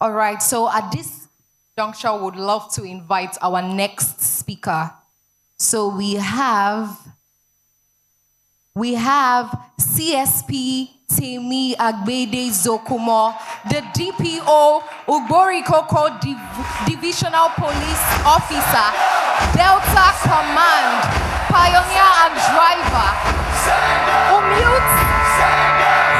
All right, so at this juncture, would love to invite our next speaker. So we have CSP Temi Agbede-Zuokumor, the DPO Ugborikoko Divisional Police Officer, Delta Command, pioneer and driver,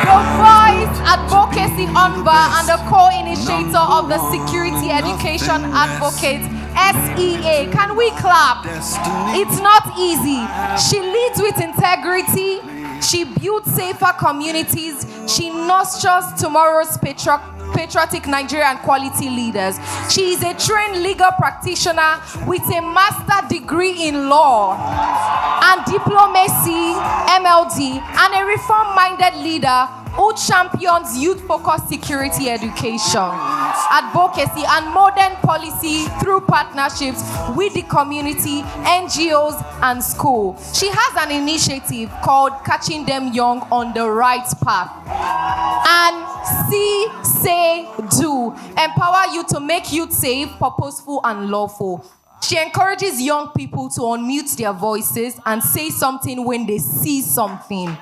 the Voice Advocacy Unveiled and the co-initiator of the Security Education Advocates SEA. Can we clap? It's not easy. She leads with integrity. She builds safer communities. She nurtures tomorrow's patriotic Nigerian quality leaders. She is a trained legal practitioner with a master's degree in law and diplomacy, MLD, and a reform-minded leader who champions youth-focused security education, advocacy, and modern policy through partnerships with the community, NGOs, and school. She has an initiative called Catching Them Young on the Right Path. And See, Say, Do, empower you to make youth safe, purposeful, and lawful. She encourages young people to unmute their voices and say something when they see something.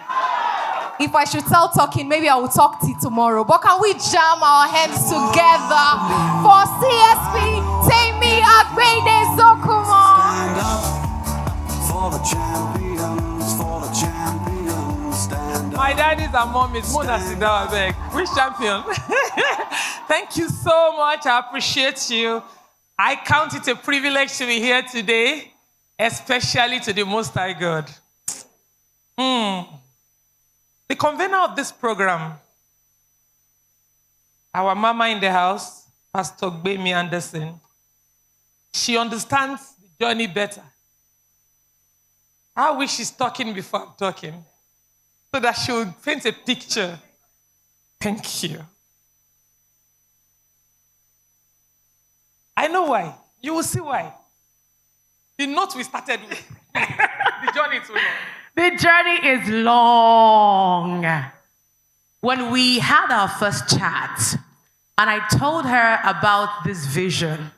If I should start talking, maybe I will talk till tomorrow. But can we jam our hands together for CSP Temi Agbede-Zuokumor? For the champions, for the champions, stand up. My daddies and mommies, Mona Sidawabek. Which champion? Thank you so much. I appreciate you. I count it a privilege to be here today, especially to the Most High God. The convener of this program, our mama in the house, Pastor Gbemi Anderson, she understands the journey better. I wish she's talking before I'm talking, so that she will paint a picture. Thank you. I know why. You will see why. The note we started with. The journey is long. The journey is long. When we had our first chat, and I told her about this vision,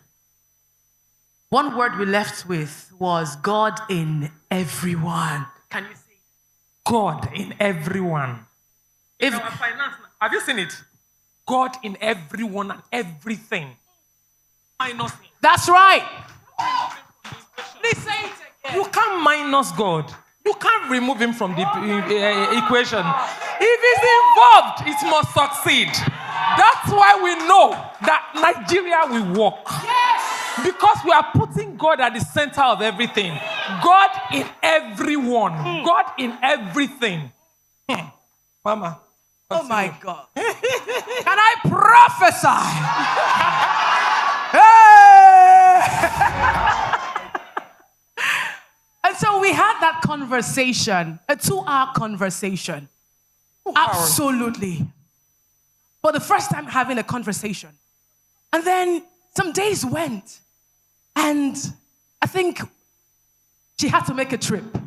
one word we left with was God in everyone. Can you see? God in everyone. In our finance, have you seen it? God in everyone and everything. Minus him. That's right. Please say it again. You can't minus God. You can't remove him from the equation. If he's involved, it must succeed. That's why we know that Nigeria will work. Yes. Because we are putting God at the center of everything. God in everyone. God in everything. Mama. Oh my God. Can I prophesy? And so we had that conversation, a 2-hour conversation. 2 hours. Absolutely. For the first time having a conversation. And then some days went. And I think she had to make a trip.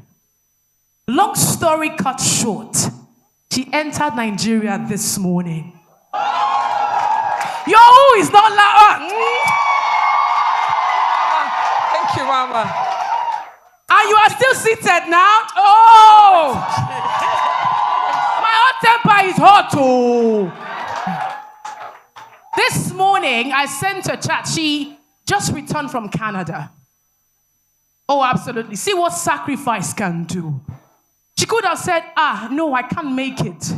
Long story cut short, she entered Nigeria this morning. Yo, is not loud. Thank you, Mama. And you are still seated now? Oh! My hot temper is hot, oh! This morning, I sent a chat. She just returned from Canada. Oh, absolutely. See what sacrifice can do. She could have said, no, I can't make it.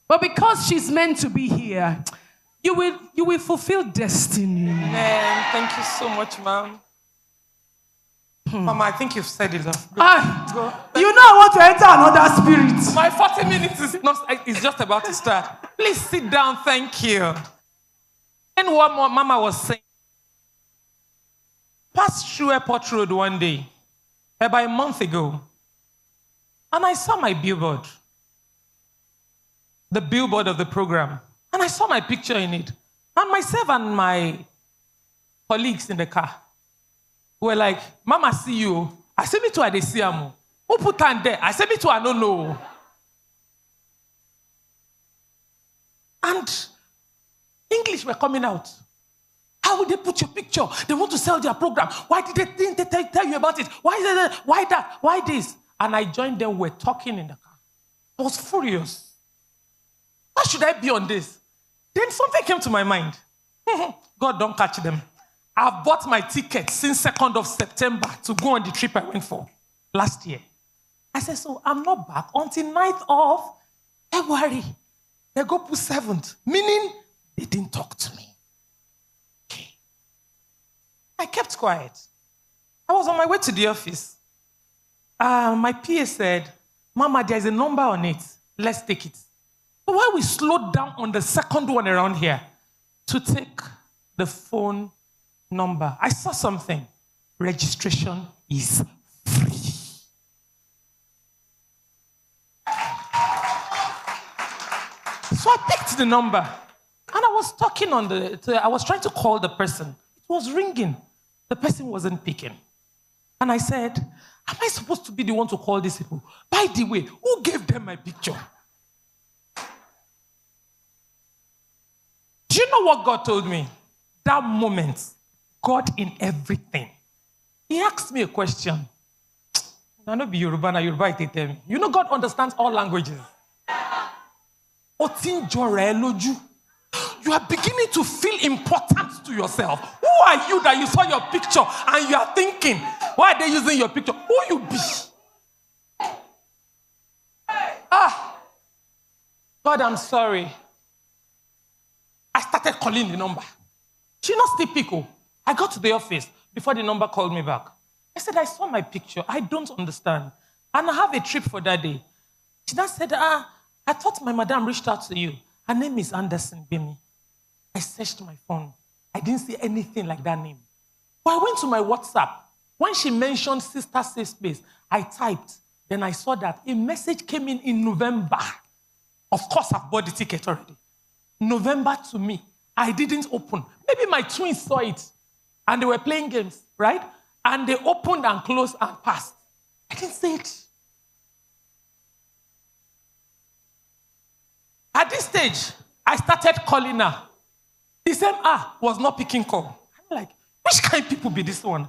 But because she's meant to be here, you will fulfill destiny. Man, thank you so much, Mom. Mama, I think you've said it enough. Go. You know I want to enter another spirit. My 40 minutes is just about to start. Please sit down, thank you. And what Mama was saying, passed through Airport Road one day, about a month ago, and I saw my billboard, the billboard of the program, and I saw my picture in it. And myself and my colleagues in the car were like, Mama, see you. I said, me too, I see you. Who put on there? I said, me too, I don't know. And English were coming out. How would they put your picture? They want to sell their program. Why did they tell you about it? Why that? Why this? And I joined them. We're talking in the car. I was furious. Why should I be on this? Then something came to my mind. God, don't catch them. I've bought my ticket since 2nd of September to go on the trip I went for last year. I said, so I'm not back until 9th of February. They go put 7th, meaning they didn't talk to me. Okay. I kept quiet. I was on my way to the office. My PA said, Mama, there's a number on it. Let's take it. But while we slowed down on the second one around here to take the phone number, I saw something. Registration is free. So I picked the number, and I was talking I was trying to call the person. It was ringing. The person wasn't picking. And I said, am I supposed to be the one to call these people? By the way, who gave them my picture? Do you know what God told me? That moment, God in everything. He asked me a question. I know be Yoruba, Yoruba they tell me. You know God understands all languages. You are beginning to feel important to yourself. Who are you that you saw your picture and you are thinking, why are they using your picture? Who you be? God, I'm sorry. I started calling the number. She not still pick. I got to the office before the number called me back. I said, I saw my picture. I don't understand. And I have a trip for that day. She now said, I thought my madam reached out to you. Her name is Anderson Bimi. I searched my phone. I didn't see anything like that name. But I went to my WhatsApp. When she mentioned Sister Safe Space, I typed. Then I saw that a message came in November. Of course, I've bought the ticket already. November to me. I didn't open. Maybe my twins saw it. And they were playing games, right? And they opened and closed and passed. I didn't see it. At this stage, I started calling her. The same was not picking call. I'm like, which kind of people be this one?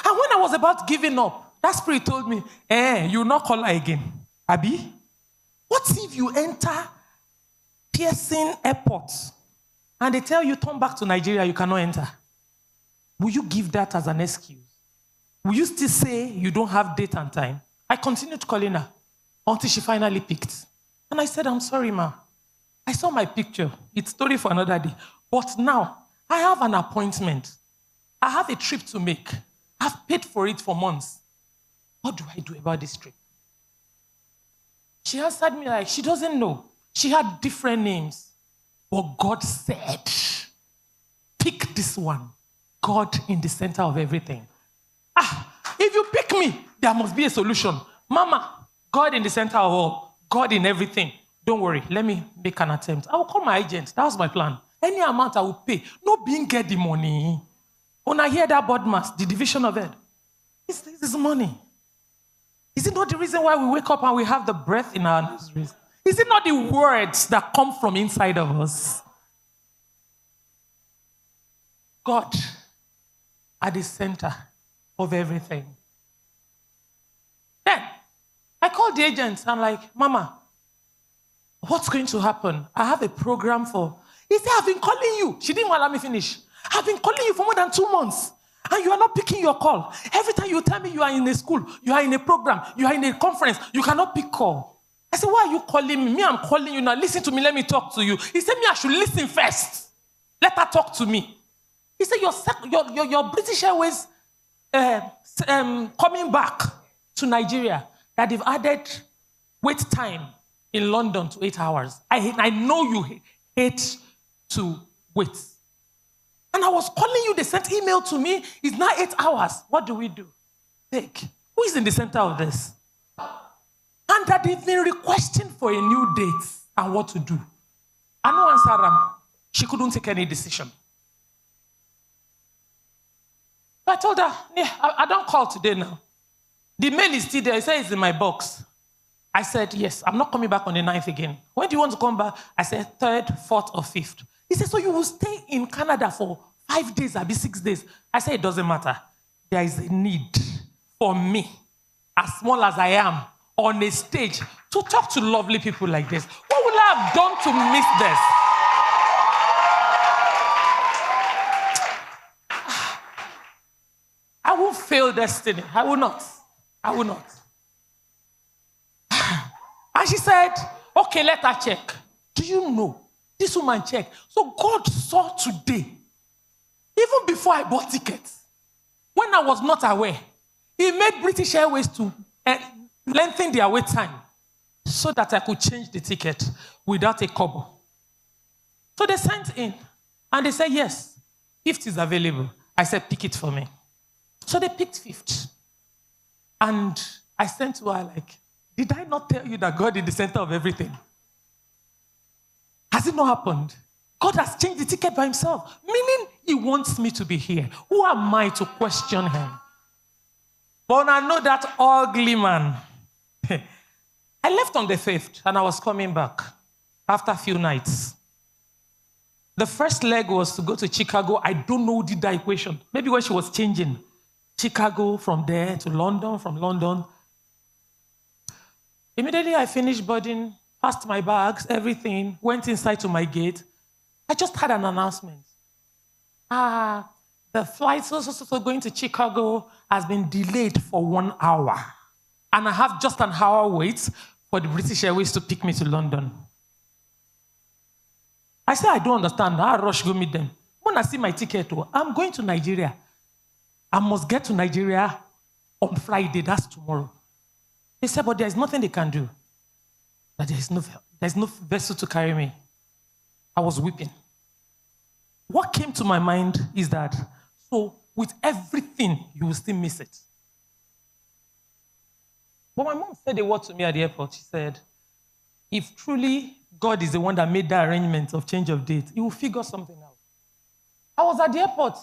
And when I was about giving up, that spirit told me, you will not call her again. Abi? What if you enter Pearson Airport and they tell you, turn back to Nigeria, you cannot enter? Will you give that as an excuse? Will you still say you don't have date and time? I continued calling her until she finally picked. And I said, I'm sorry, ma. I saw my picture. It's story for another day. But now, I have an appointment. I have a trip to make. I've paid for it for months. What do I do about this trip? She answered me like, she doesn't know. She had different names. But God said, pick this one. God in the center of everything. If you pick me, there must be a solution. Mama, God in the center of all. God in everything. Don't worry, let me make an attempt. I will call my agent. That was my plan. Any amount I will pay. No being get the money. When I hear that board mass, the division of it, this is money. Is it not the reason why we wake up and we have the breath in our nostrils? Is it not the words that come from inside of us? God at the center of everything. Then, I called the agent. I'm like, Mama, what's going to happen? I have a program for... He said, I've been calling you. She didn't want to let me finish. I've been calling you for more than 2 months. And you are not picking your call. Every time you tell me you are in a school, you are in a program, you are in a conference, you cannot pick call. I said, why are you calling me? Me, I'm calling you now. Listen to me. Let me talk to you. He said, me, I should listen first. Let her talk to me. He said, your British Airways coming back to Nigeria, that they've added wait time in London to 8 hours. I know you hate to wait. And I was calling you, they sent email to me. It's now 8 hours. What do we do? Take. Who is in the center of this? And that they've been requesting for a new date and what to do. I know answer them. She couldn't take any decision. I told her, yeah, I don't call today now. The mail is still there. He said it's in my box. I said, yes, I'm not coming back on the 9th again. When do you want to come back? I said 3rd, 4th, or 5th. He said, so you will stay in Canada for 5 days, I'll be 6 days. I said, it doesn't matter. There is a need for me, as small as I am, on a stage to talk to lovely people like this. What would I have done to miss this? I won't fail destiny. I will not. I will not. And she said, okay, let her check. Do you know? This woman checked. So God saw today, even before I bought tickets, when I was not aware, He made British Airways to lengthen their wait time so that I could change the ticket without a kobo. So they sent in, and they said, yes, fifth is available. I said, pick it for me. So they picked fifth. And I sent to her like, did I not tell you that God is the center of everything? Has it not happened? God has changed the ticket by Himself, meaning He wants me to be here. Who am I to question Him? But I know that ugly man. I left on the 5th and I was coming back after a few nights. The first leg was to go to Chicago. I don't know who did that equation. Maybe when she was changing. Chicago from there to London, from London. Immediately I finished boarding, passed my bags, everything, went inside to my gate. I just had an announcement. The flight so going to Chicago has been delayed for 1 hour. And I have just an hour wait for the British Airways to pick me to London. I said, I don't understand. I'll rush go meet them. When I see my ticket, I'm going to Nigeria. I must get to Nigeria on Friday. That's tomorrow. They said, but there's nothing they can do. That there's no vessel to carry me. I was weeping. What came to my mind is that, so with everything, you will still miss it. But my mom said a word to me at the airport. She said, if truly God is the one that made that arrangement of change of date, He will figure something out. I was at the airport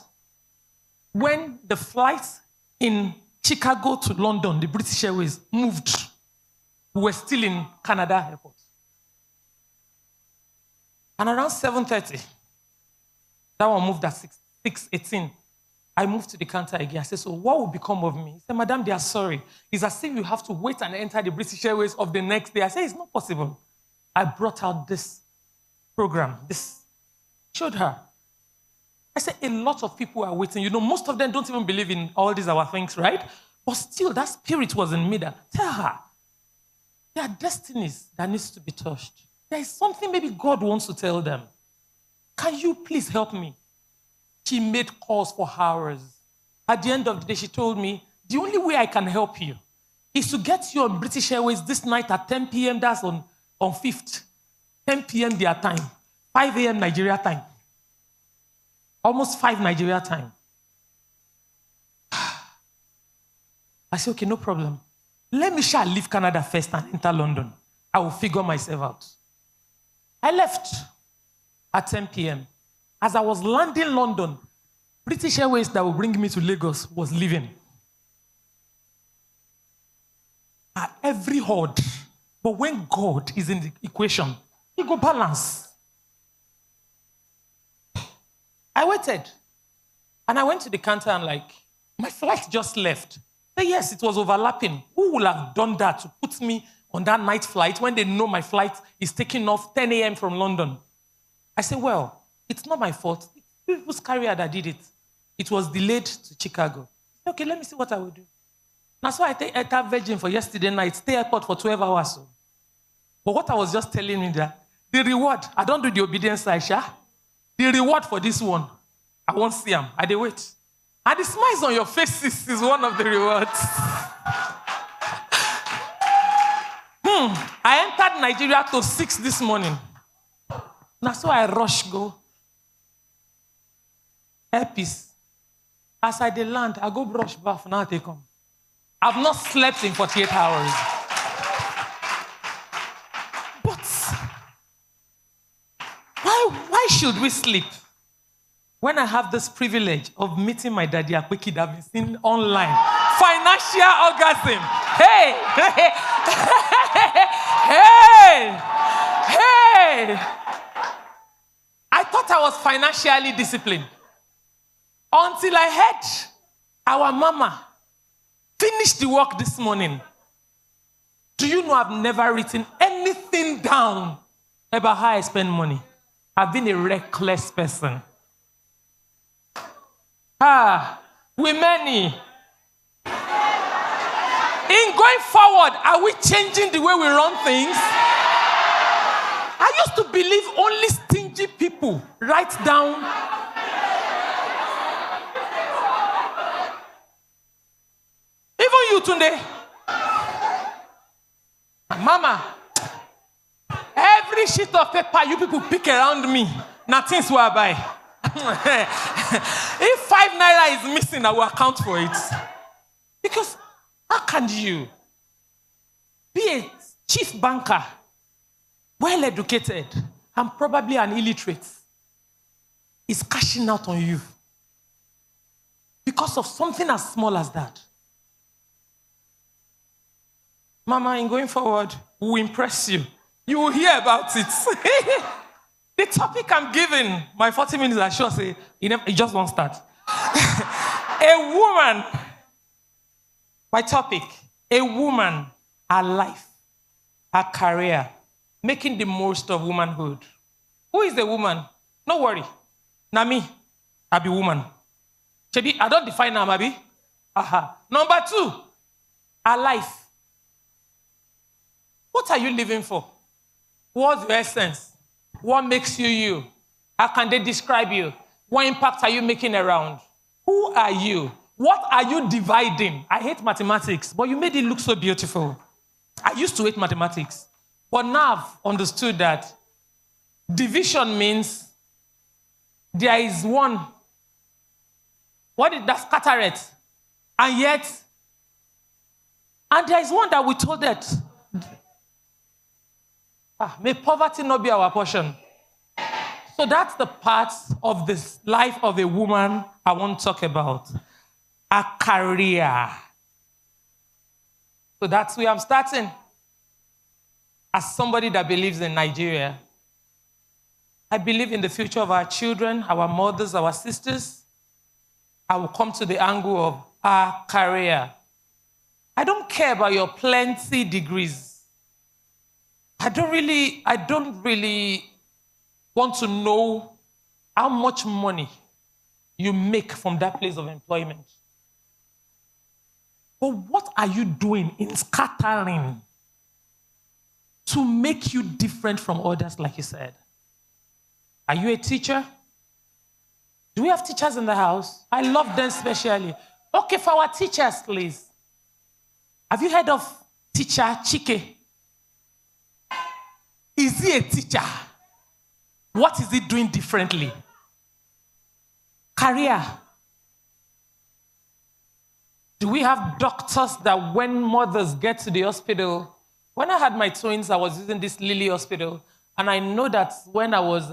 when the flight in Chicago to London, the British Airways, moved. We were still in Canada airport. And around 7:30, that one moved at 6:18. I moved to the counter again. I said, so what will become of me? He said, madam, they are sorry. It's as if you have to wait and enter the British Airways of the next day. I said, it's not possible. I brought out this program, showed her. I said, a lot of people are waiting. You know, most of them don't even believe in all these our things, right? But still, that spirit was in me that, tell her, there are destinies that needs to be touched. There is something maybe God wants to tell them. Can you please help me? She made calls for hours. At the end of the day, she told me, the only way I can help you is to get you on British Airways this night at 10 p.m. That's on 5th. 10 p.m. their time. 5 a.m. Nigeria time. Almost 5 Nigeria time. I said, okay, no problem. Let me leave Canada first and enter London. I will figure myself out. I left at 10 p.m. As I was landing London, British Airways that will bring me to Lagos was leaving. At every horde. But when God is in the equation, He go balance. I waited. And I went to the counter and my flight just left. But yes, it was overlapping. Who would have done that to put me on that night flight when they know my flight is taking off 10 a.m. from London? I said, well, it's not my fault. It's people's carrier that did it. It was delayed to Chicago. Okay, let me see what I will do. That's why I take Air Virgin for yesterday night, stay airport for 12 hours. But what I was just telling me that the reward, I don't do the obedience side, Sha. The reward for this one, I won't see them. I dey wait. And the smiles on your faces is one of the rewards. I entered Nigeria to 6 this morning. That's why I rush go. Airpiece. As I dey land, I go brush bath, now they come. I've not slept in 48 hours. But why should we sleep when I have this privilege of meeting my daddy Akweki that I've been seeing online? Financial orgasm. Hey! Hey! I thought I was financially disciplined. Until I heard our mama finish the work this morning. Do you know I've never written anything down about how I spend money? I've been a reckless person. We're many. In going forward, are we changing the way we run things? I used to believe only stingy people write down. Even you today. Mama, every sheet of paper you people pick around me, nothing's where I buy. If 5 naira is missing, I will account for it. Because how can you be a chief banker, well educated, and probably an illiterate, is cashing out on you because of something as small as that? Mama, in going forward, we will impress you. You will hear about it. The topic I'm giving, my 40 minutes, I sure say, it just won't start. A woman, my topic, a woman, her life, her career, making the most of womanhood. Who is the woman? No worry. Now me, I be woman. Chebi, I don't define her, maybe. Number 2, her life. What are you living for? What's your essence? What makes you you? How can they describe you? What impact are you making around? Who are you? What are you dividing? I hate mathematics, but you made it look so beautiful. I used to hate mathematics, but now I've understood that division means there is one. What is that? Scatter it. And yet, and there is one that we told that. May poverty not be our portion. So that's the part of this life of a woman I want to talk about. A career. So that's where I'm starting. As somebody that believes in Nigeria, I believe in the future of our children, our mothers, our sisters. I will come to the angle of our career. I don't care about your plenty degrees. I don't really want to know how much money you make from that place of employment. But what are you doing in scattering to make you different from others, like you said? Are you a teacher? Do we have teachers in the house? I love them especially. Okay, for our teachers, please. Have you heard of teacher Chike? Is he a teacher? What is he doing differently? Career. Do we have doctors that when mothers get to the hospital? When I had my twins, I was using this Lily Hospital, and I know that when I was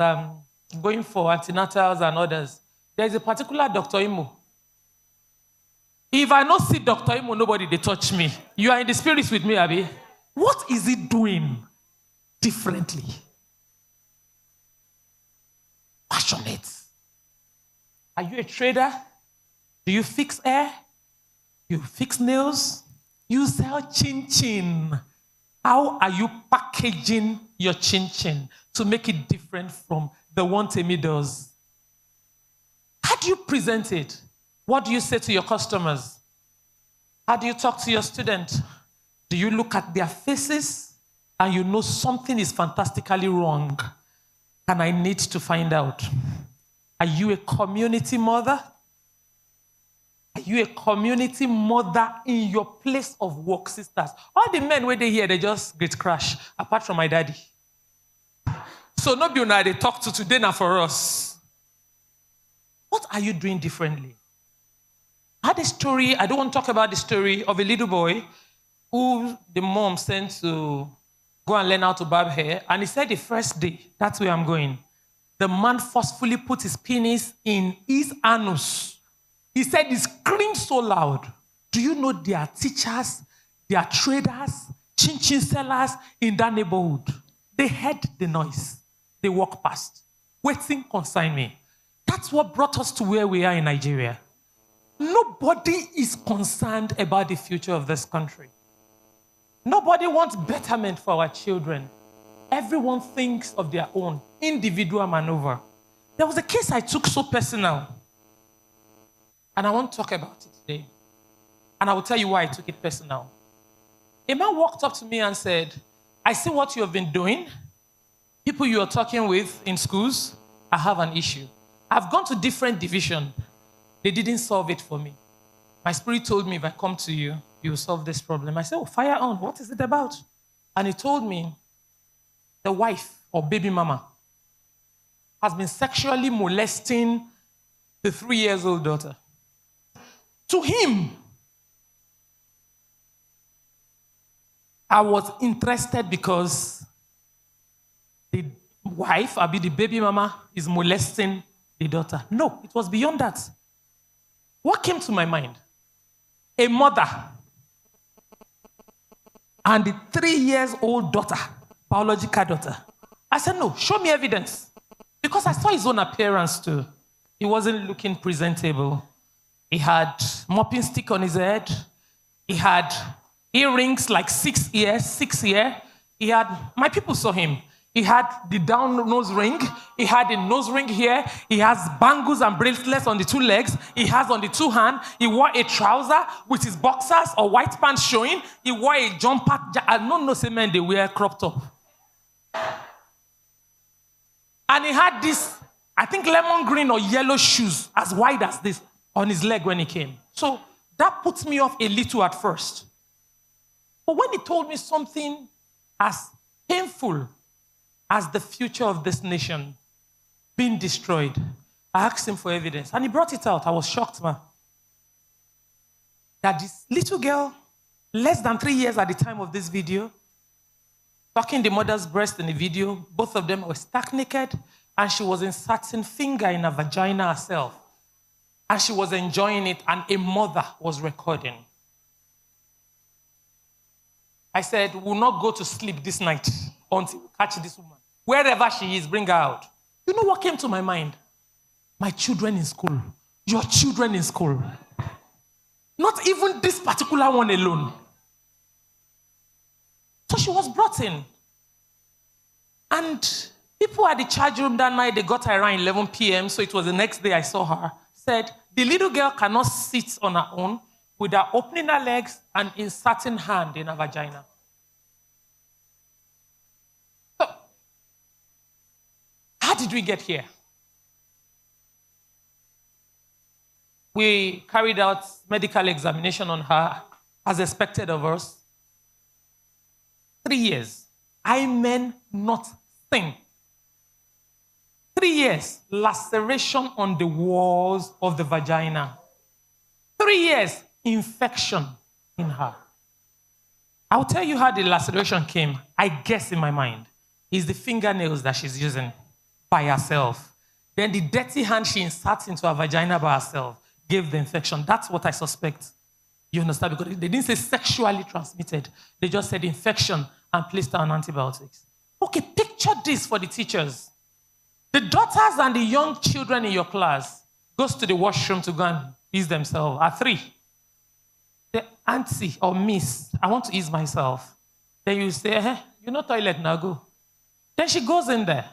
going for antenatals and others, there's a particular Dr. Imo. If I not see Dr. Imo, nobody, they touch me. You are in the spirits with me, Abi. What is he doing differently? Passionate. Are you a trader? Do you fix hair? You fix nails? You sell chin-chin. How are you packaging your chin-chin to make it different from the one Temi does? How do you present it? What do you say to your customers? How do you talk to your student? Do you look at their faces and you know something is fantastically wrong and I need to find out? Are you a community mother? Are you a community mother in your place of work, sisters? All the men where they here, they just get crash, apart from my daddy. So no be una they talk to today now for us. What are you doing differently? I had a story, I don't want to talk about the story of a little boy who the mom sent to go and learn how to barb hair. And he said the first day, that's where I'm going, the man forcefully put his penis in his anus. He said he screamed so loud. Do you know there are teachers, there are traders, chin-chin sellers in that neighborhood? They heard the noise. They walked past. Waiting concern me. That's what brought us to where we are in Nigeria. Nobody is concerned about the future of this country. Nobody wants betterment for our children. Everyone thinks of their own individual maneuver. There was a case I took so personal, and I want to talk about it today. And I will tell you why I took it personal. A man walked up to me and said, I see what you have been doing. People you are talking with in schools, I have an issue. I've gone to different divisions. They didn't solve it for me. My spirit told me, if I come to you, you will solve this problem. I said, oh, fire on. What is it about? And he told me the wife or baby mama has been sexually molesting the 3-year-old daughter. To him, I was interested because the wife, the baby mama, is molesting the daughter. No, it was beyond that. What came to my mind? A mother and the 3-year-old daughter, biological daughter. I said, no, show me evidence. Because I saw his own appearance too. He wasn't looking presentable. He had mopping stick on his head. He had earrings like 6 years. He had, my people saw him. He had the down nose ring. He had a nose ring here. He has bangles and bracelets on the 2 legs. He has on the 2 hands. He wore a trouser with his boxers or white pants showing. He wore a jumper. I don't know, say men, they wear crop top. And he had this, I think, lemon green or yellow shoes as wide as this on his leg when he came. So that puts me off a little at first. But when he told me something as painful as the future of this nation being destroyed, I asked him for evidence. And he brought it out. I was shocked, man. That this little girl, less than 3 years at the time of this video, sucking the mother's breast in the video, both of them were stark naked, and she was inserting finger in her vagina herself. And she was enjoying it, and a mother was recording. I said, we'll not go to sleep this night until we catch this woman. Wherever she is, bring her out. You know what came to my mind? My children in school. Your children in school. Not even this particular one alone. So she was brought in. And people at the charge room that night, they got her around 11 p.m., so it was the next day I saw her, said, the little girl cannot sit on her own without opening her legs and inserting hand in her vagina. So, how did we get here? We carried out medical examination on her, as expected of us. 3 years. I meant nothing. 3 years. Laceration on the walls of the vagina. 3 years. Infection in her. I'll tell you how the laceration came. I guess in my mind. It's the fingernails that she's using by herself. Then the dirty hand she inserts into her vagina by herself gave the infection. That's what I suspect. You understand? Because they didn't say sexually transmitted. They just said infection and placed her on antibiotics. Okay, picture this for the teachers. The daughters and the young children in your class goes to the washroom to go and ease themselves at 3. The auntie or miss, I want to ease myself. Then you say, you know toilet now, go. Then she goes in there.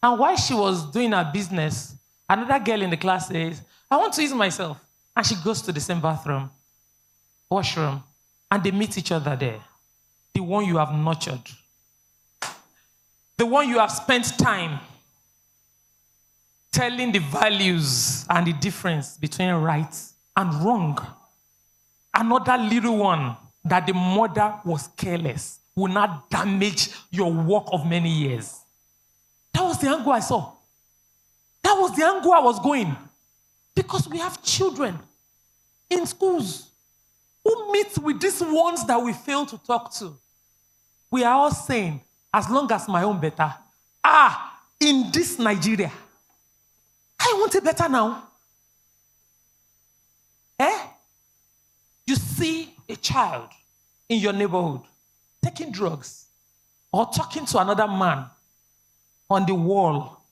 And while she was doing her business, another girl in the class says, I want to ease myself. And she goes to the same bathroom, washroom, and they meet each other there. The one you have nurtured. The one you have spent time telling the values and the difference between right and wrong. Another little one that the mother was careless will not damage your work of many years. That was the angle I saw. That was the angle I was going. Because we have children in schools who meet with these ones that we fail to talk to. We are all saying, as long as my own better. In this Nigeria, I want it better now. You see a child in your neighborhood taking drugs or talking to another man on the wall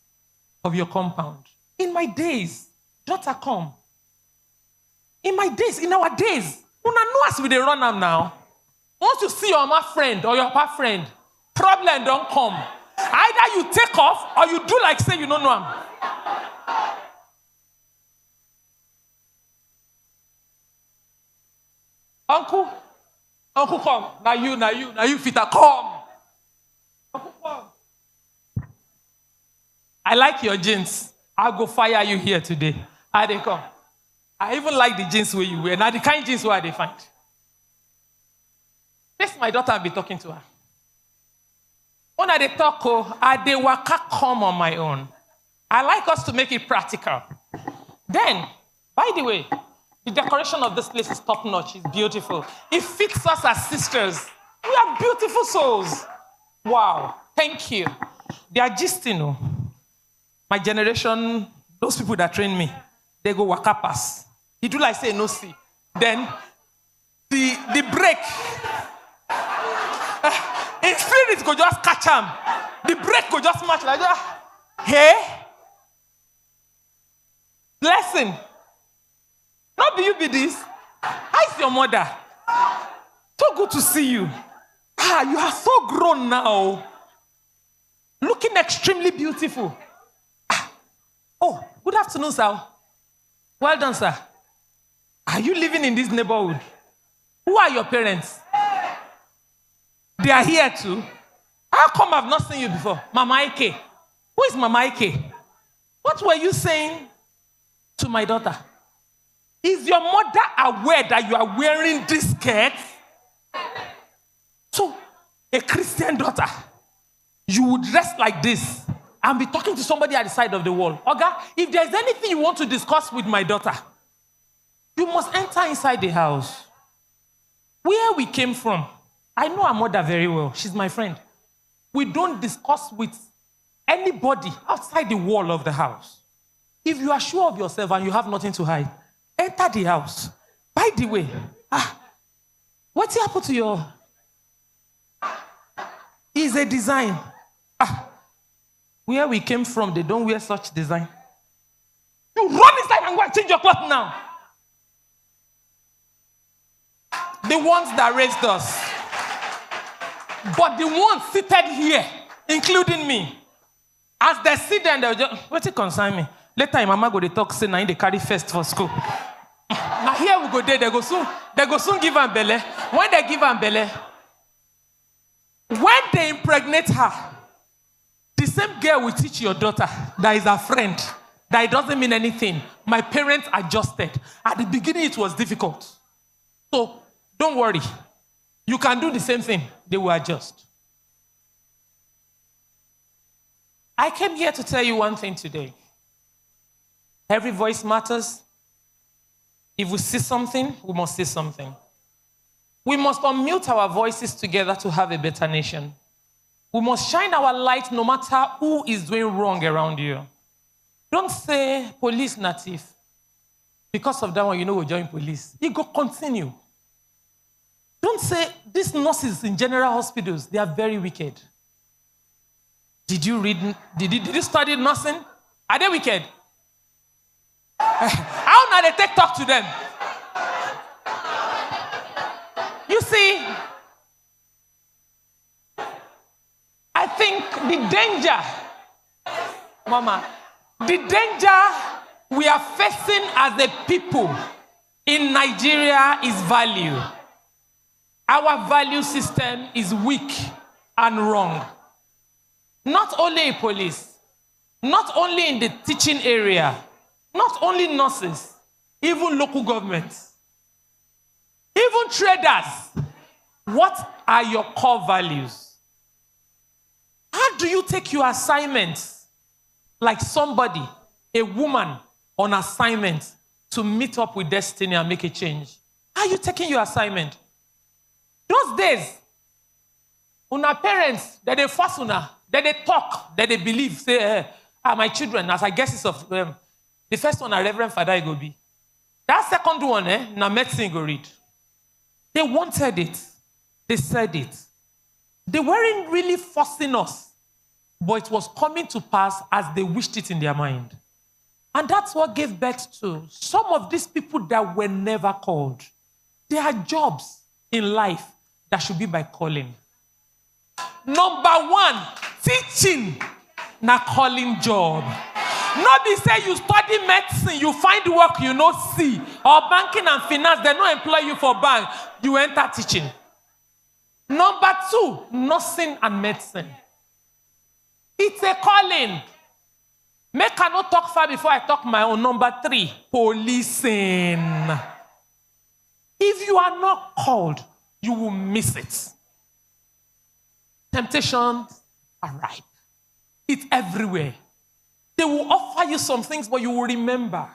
of your compound. In my days, daughter come. In my days, in our days, una know as we dey run am now. Once you see your mama friend or your papa friend, problem don't come. Either you take off or you do like say you don't know am. Uncle come. Now you fitter come. Uncle come. I like your jeans. I'll go fire you here today. How they come? I even like the jeans where you wear. Now the kind jeans where they find. This my daughter be talking to her. When I talk, I dey waka come on my own. I like us to make it practical. Then, by the way, the decoration of this place is top notch. It's beautiful. It fits us as sisters. We are beautiful souls. Wow. Thank you. They are just, my generation, those people that train me, they go waka pass. He do like say no see. Then the break. In spirit go just catch him. The break go just match like that. Hey? Blessing. Not be you be this. How's your mother? So good to see you. You are so grown now. Looking extremely beautiful. Oh, good afternoon, sir. Well done, sir. Are you living in this neighborhood? Who are your parents? They are here too. How come I've not seen you before? Mama Ike. Who is Mama Ike? What were you saying to my daughter? Is your mother aware that you are wearing this skirt? So, a Christian daughter, you would dress like this and be talking to somebody at the side of the wall. Oga, if there's anything you want to discuss with my daughter, you must enter inside the house. Where we came from, I know her mother very well. She's my friend. We don't discuss with anybody outside the wall of the house. If you are sure of yourself and you have nothing to hide, enter the house. By the way, what happened to your... It's a design. Where we came from, they don't wear such design. You run inside and go and change your clothes now. The ones that raised us. But the ones seated here, including me, as they sit there, they'll just, what's it concern me? Later, mama go to talk, say, now they carry first for school. Now here we go there, they go soon give her belly. When they give her belly, when they impregnate her, the same girl will teach your daughter that is her friend, that it doesn't mean anything. My parents adjusted. At the beginning, it was difficult. So, don't worry. You can do the same thing. They will adjust. I came here to tell you one thing today. Every voice matters. If we see something, we must say something. We must unmute our voices together to have a better nation. We must shine our light no matter who is doing wrong around you. Don't say police native. Because of that one, we'll join police. You go continue. Don't say these nurses in general hospitals, they are very wicked. Did you study nursing? Are they wicked? How now they take talk to them? You see, I think the danger, Mama, the danger we are facing as a people in Nigeria is value. Our value system is weak and wrong. Not only in police, not only in the teaching area, not only nurses, even local governments, even traders. What are your core values? How do you take your assignments like somebody, a woman on assignment to meet up with destiny and make a change? How are you taking your assignment? Those days, una parents, that they force una, that they talk, that they believe, say, my children, as I guess it's of them. The first one, a Reverend Father go be. That second one, na medicine go read. They wanted it. They said it. They weren't really forcing us. but it was coming to pass as they wished it in their mind. And that's what gave birth to some of these people that were never called. There are jobs in life that should be by calling. Number one, teaching, na calling job. Not be say you study medicine, you find work you no see, or banking and finance, they no employ you for bank, you enter teaching. Number two, nursing and medicine. It's a calling. Make I not talk far before I talk my own. Number three, policing. If you are not called, you will miss it. Temptations are ripe. It's everywhere. They will offer you some things, but you will remember.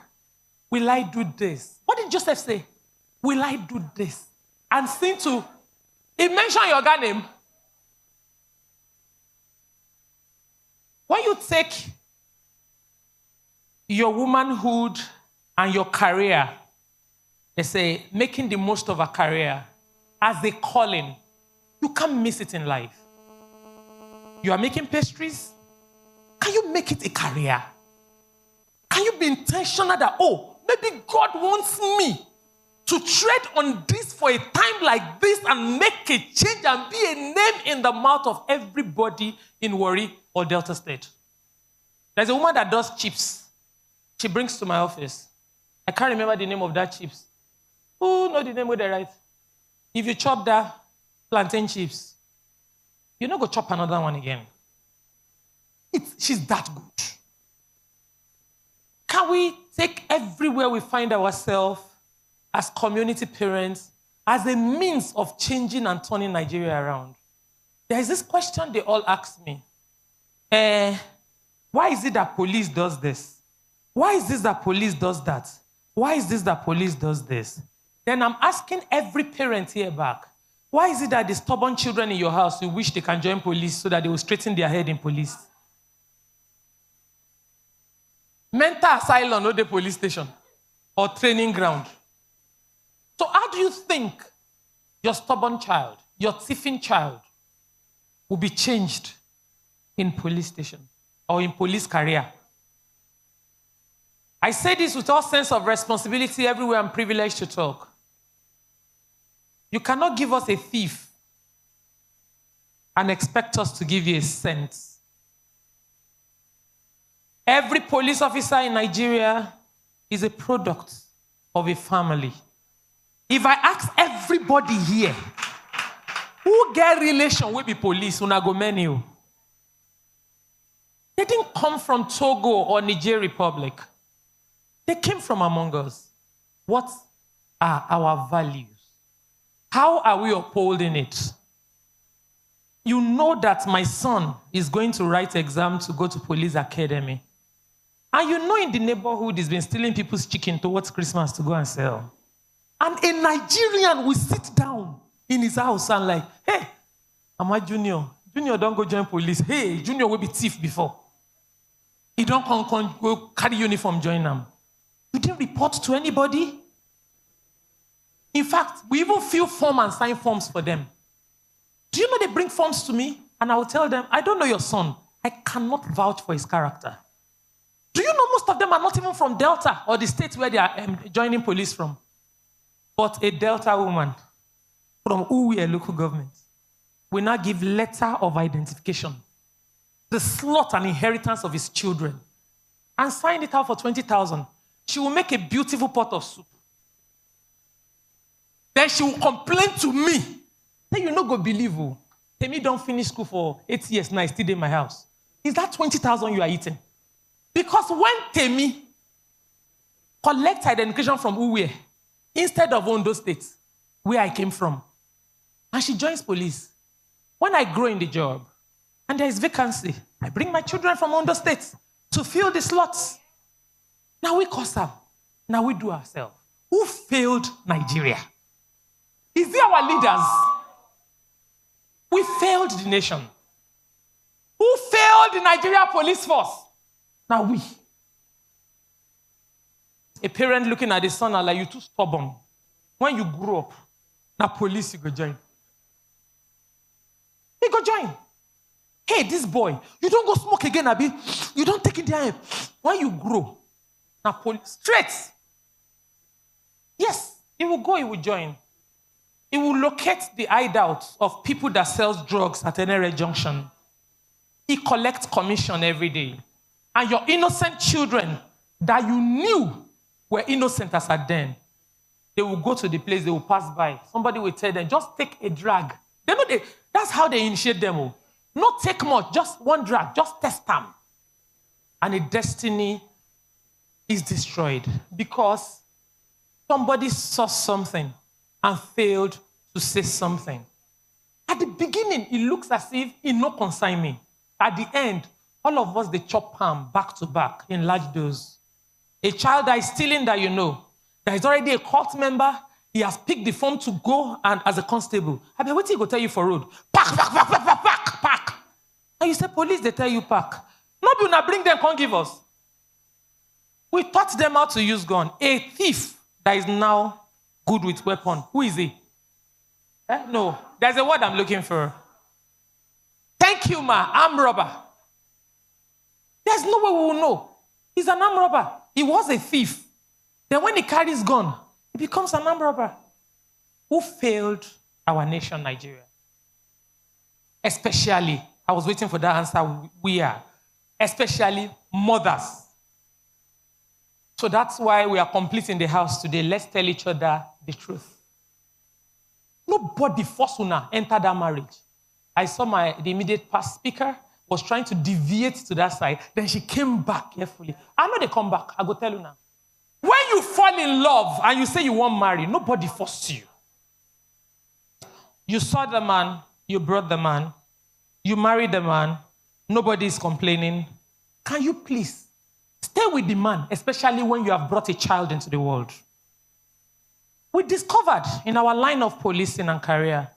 Will I do this? What did Joseph say? Will I do this? And sin to, he mentioned your God name. When you take your womanhood and your career, they say making the most of a career as a calling, you can't miss it in life. You are making pastries. Can you make it a career? Can you be intentional that, maybe God wants me to tread on this for a time like this and make a change and be a name in the mouth of everybody in Warri or Delta State. There's a woman that does chips. She brings to my office. I can't remember the name of that chips. Who knows the name where they write? If you chop that plantain chips, you're not going to chop another one again. She's that good. Can we take everywhere we find ourselves as community parents as a means of changing and turning Nigeria around? There is this question they all ask me. Why is it that police does this? Why is this that police does that? Why is this that police does this? Then I'm asking every parent here back, why is it that the stubborn children in your house, you wish they can join police so that they will straighten their head in police? Mental asylum, not the police station or training ground. So how do you think your stubborn child, your thieving child, will be changed in police station or in police career? I say this with all sense of responsibility everywhere I'm privileged to talk. You cannot give us a thief and expect us to give you a cent. Every police officer in Nigeria is a product of a family. If I ask everybody here, who get relation with the police, una go many? They didn't come from Togo or Niger Republic. They came from among us. What are our values? How are we upholding it? You know that my son is going to write exam to go to police academy. And you know in the neighborhood he's been stealing people's chicken towards Christmas to go and sell. And a Nigerian will sit down in his house and like, hey, am I Junior? Junior don't go join police. Hey, Junior will be thief before. He don't go carry uniform, join them. You didn't report to anybody? In fact, we even fill form and sign forms for them. Do you know they bring forms to me? And I will tell them, I don't know your son. I cannot vouch for his character. Do you know most of them are not even from Delta or the state where they are joining police from? But a Delta woman from Uwe local government will now give letter of identification, the slot and inheritance of his children, and sign it out for 20,000. She will make a beautiful pot of soup. Then she will complain to me. Then you no go believe who. Temi don't finish school for 8 years now, still in my house. Is that 20,000 you are eating? Because when Temi collects identification from Uwe, instead of Ondo State, where I came from, and she joins police, when I grow in the job, and there is vacancy, I bring my children from Ondo State to fill the slots. Now we cause them. Now we do ourselves. Who failed Nigeria? Is it our leaders? We failed the nation. Who failed the Nigeria police force? Now we. A parent looking at the son and like, you're too stubborn. When you grow up, now police you go join. You go join. Hey, this boy, you don't go smoke again, Abi. You don't take it there. When you grow, now police, straight. Yes, he will go, he will join. He will locate the hideout of people that sells drugs at NRA Junction. He collects commission every day. And your innocent children that you knew were innocent as at then, they will go to the place, they will pass by. Somebody will tell them, just take a drag. That's how they initiate them. Oh. Not take much, just one drag, just test them. And a destiny is destroyed because somebody saw something and failed to say something. At the beginning, it looks as if it no concern me. At the end, all of us, they chop palm back to back in large dose. A child that is stealing that you know, that is already a cult member, he has picked the form to go and as a constable. I mean, what he go tell you for road? Pack. And you say, police, they tell you pack. Nobody will bring them, can't give us. We taught them how to use gun. A thief that is now good with weapon. Who is he? No, there's a word I'm looking for. Thank you, ma. Arm robber. There's no way we will know. He's an arm robber. He was a thief. Then when he carries gun, he becomes an arm robber. Who failed our nation, Nigeria? Especially, I was waiting for that answer, we are. Especially mothers. So that's why we are complete in the house today. Let's tell each other the truth. Nobody forced una enter that marriage. I saw the immediate past speaker was trying to deviate to that side. Then she came back carefully. I know they come back. I go tell you now. When you fall in love and you say you won't marry, nobody forced you. You saw the man, you brought the man, you married the man, nobody is complaining. Can you please stay with the man, especially when you have brought a child into the world? We discovered in our line of policing and career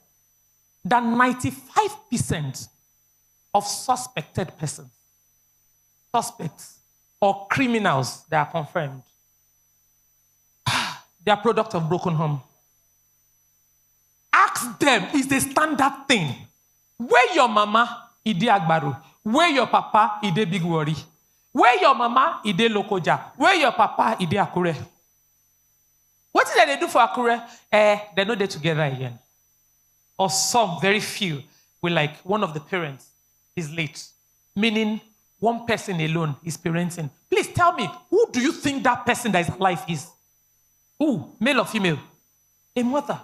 that 95% of suspected persons, suspects or criminals that are confirmed, they are product of broken home. Ask them, is the standard thing. Where your mama, ide Agbaru. Where your papa, ide Big Worry. Where your mama, ide Lokoja. Where your papa, ide Akure. What did they do for Akure? They're not there together again. Or some, very few, will like one of the parents is late. Meaning one person alone is parenting. Please tell me, who do you think that person that is alive is? Who? Male or female? A mother.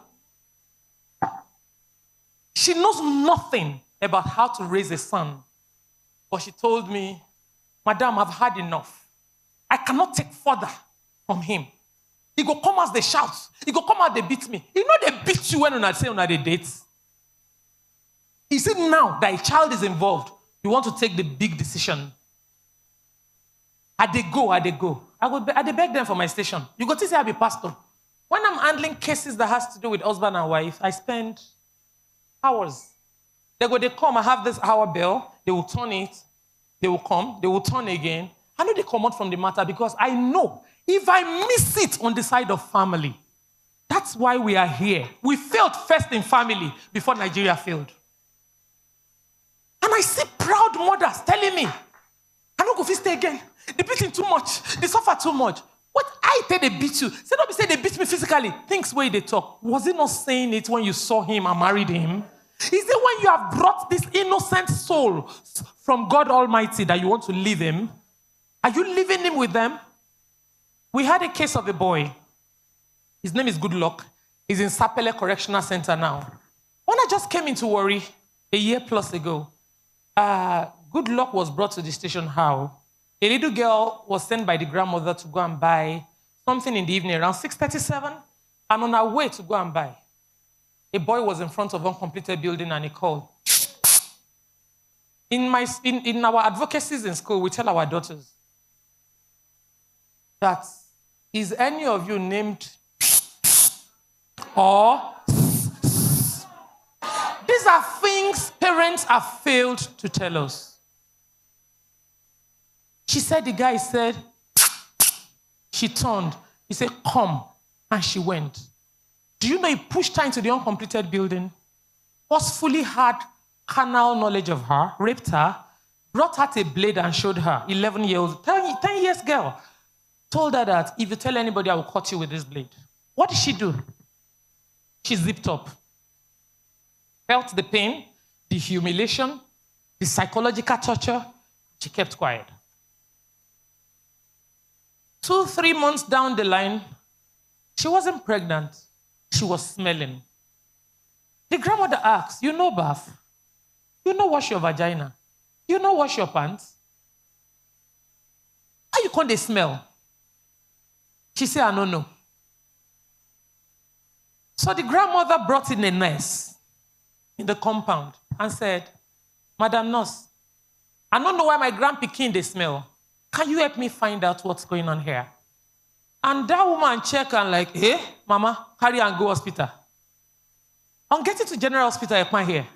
She knows nothing about how to raise a son. But she told me, Madam, I've had enough. I cannot take further from him. He go come as they shout. He go come as they beat me. You know they beat you when I say on the dates. Is it now that a child is involved, you want to take the big decision? They go. I beg them for my station. You go to say I be pastor. When I'm handling cases that has to do with husband and wife, I spend hours. They come, I have this hour bell, they will turn it, they will come, they will turn again. I know they come out from the matter because I know if I miss it on the side of family, that's why we are here. We failed first in family before Nigeria failed. And I see proud mothers telling me, I don't go to stay again. They beating too much. They suffer too much. What I tell they beat you? Say don't be say they beat me physically. Things where they talk. Was it not saying it when you saw him and married him? Is it when you have brought this innocent soul from God Almighty that you want to leave him? Are you leaving him with them? We had a case of a boy. His name is Good Luck. He's in Sapele Correctional Center now. When I just came into Warri a year plus ago, Good Luck was brought to the station. How? A little girl was sent by the grandmother to go and buy something in the evening around 6:37, and on her way to go and buy, a boy was in front of an uncompleted building and he called. In our advocacies in school, we tell our daughters that is any of you named or these are things parents have failed to tell us. She said, the guy said, she turned. He said, come. And she went. Do you know he pushed her into the uncompleted building? Forcefully had carnal knowledge of her, raped her, brought out a blade and showed her, 11 years, 10 years girl, told her that if you tell anybody, I will cut you with this blade. What did she do? She zipped up. Felt the pain, the humiliation, the psychological torture. She kept quiet. 2-3 months down the line, she wasn't pregnant. She was smelling. The grandmother asked, you know bath? You know wash your vagina? You know wash your pants? How you can't they smell? She said, I don't know. So the grandmother brought in a nurse in the compound and said, Madam Nurse, I don't know why my grandpikin they smell. Can you help me find out what's going on here? And that woman checked and like, hey, mama, carry and go hospital. On getting to General Hospital, I can't hear.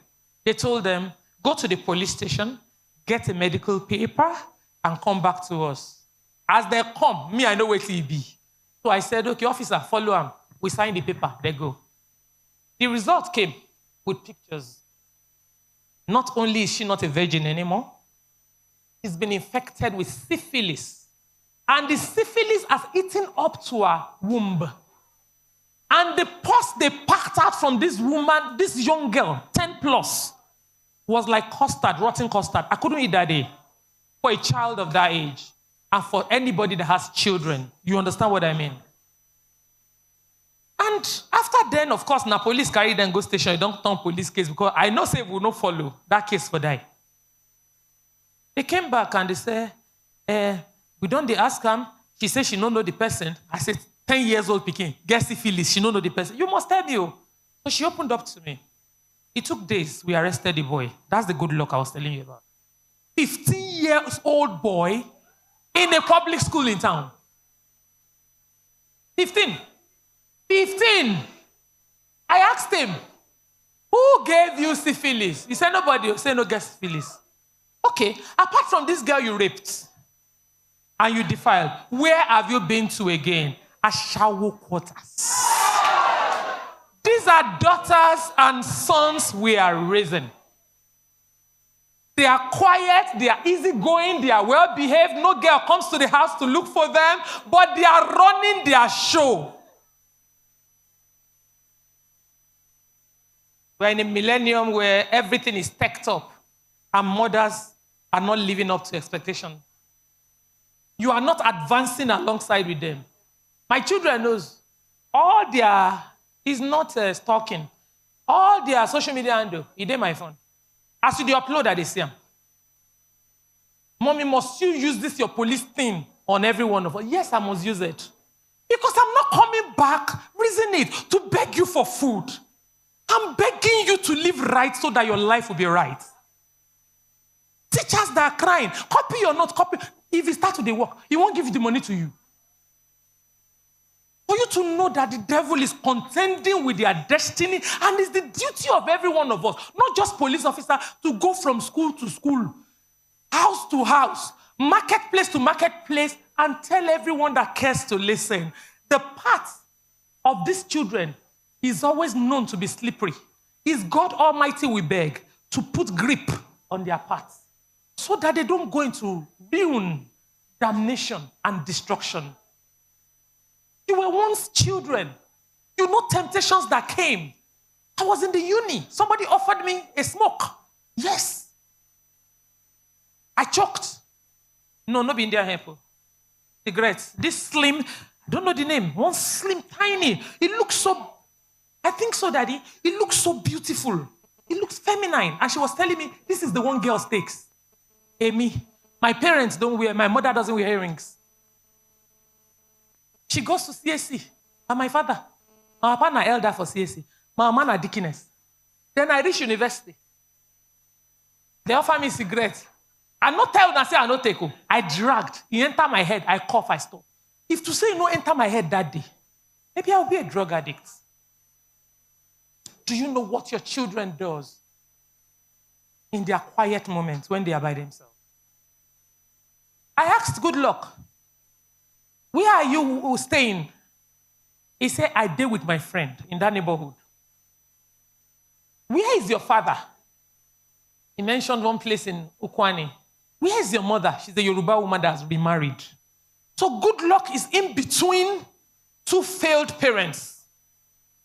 They told them, go to the police station, get a medical paper, and come back to us. As they come, me, I know where it be. So I said, okay, officer, follow him. We signed the paper, they go. The result came with pictures. Not only is she not a virgin anymore, she's been infected with syphilis. And the syphilis has eaten up to her womb. And the pus they packed out from this woman, this young girl, 10 plus, was like custard, rotten custard. I couldn't eat that day for a child of that age and for anybody that has children. You understand what I mean? And after then, of course, na police carry them go station. You don't turn police case because I know say we will not follow that case for die. They came back and they said, we don't they ask him. She said she don't know the person. I said, 10 years old picking, get syphilis, she don't know the person. You must tell me. So she opened up to me. It took days. We arrested the boy. That's the good luck I was telling you about. 15 years old boy in a public school in town. 15. I asked him, who gave you syphilis? He said, nobody. He said, no, get syphilis. Okay, apart from this girl you raped and you defiled, where have you been to again? Ashawo quarters. These are daughters and sons we are raising. They are quiet, they are easygoing, they are well-behaved. No girl comes to the house to look for them, but they are running their show. We're in a millennium where everything is teched up and mothers are not living up to expectation. You are not advancing alongside with them. My children knows all their, is not stalking. All their social media handle, it is my phone. As you upload that they see them. Mommy, must you use this your police thing on every one of us? Yes, I must use it. Because I'm not coming back, reason it, to beg you for food. I'm begging you to live right so that your life will be right. Teachers that are crying, copy or not copy. If you start to the work, he won't give you the money to you. For you to know that the devil is contending with their destiny, and it's the duty of every one of us, not just police officer, to go from school to school, house to house, marketplace to marketplace, and tell everyone that cares to listen. The path of these children is always known to be slippery. Is God Almighty, we beg, to put grip on their paths so that they don't go into ruin, damnation, and destruction. You were once children. You know temptations that came. I was in the uni. Somebody offered me a smoke. Yes. I choked. No, not be Indian hemp. Cigarettes. This slim, I don't know the name. One slim, tiny. It looks so, I think so, Daddy. It looks so beautiful. It looks feminine. And she was telling me, this is the one girl takes. Amy, my parents don't wear, my mother doesn't wear earrings. She goes to CSC. And my father, my papa na elder for CSC. My mama na deaconess. Then I reach university. They offer me cigarette. I not tell them, say I not take. I dragged. He enter my head. I cough, I stop. If to say no enter my head that day, maybe I'll be a drug addict. Do you know what your children does in their quiet moments when they are by themselves? I asked good luck, where are you staying? He said, I stay with my friend in that neighborhood. Where is your father? He mentioned one place in Ukwani. Where is your mother? She's a Yoruba woman that has remarried. So good luck is in between two failed parents.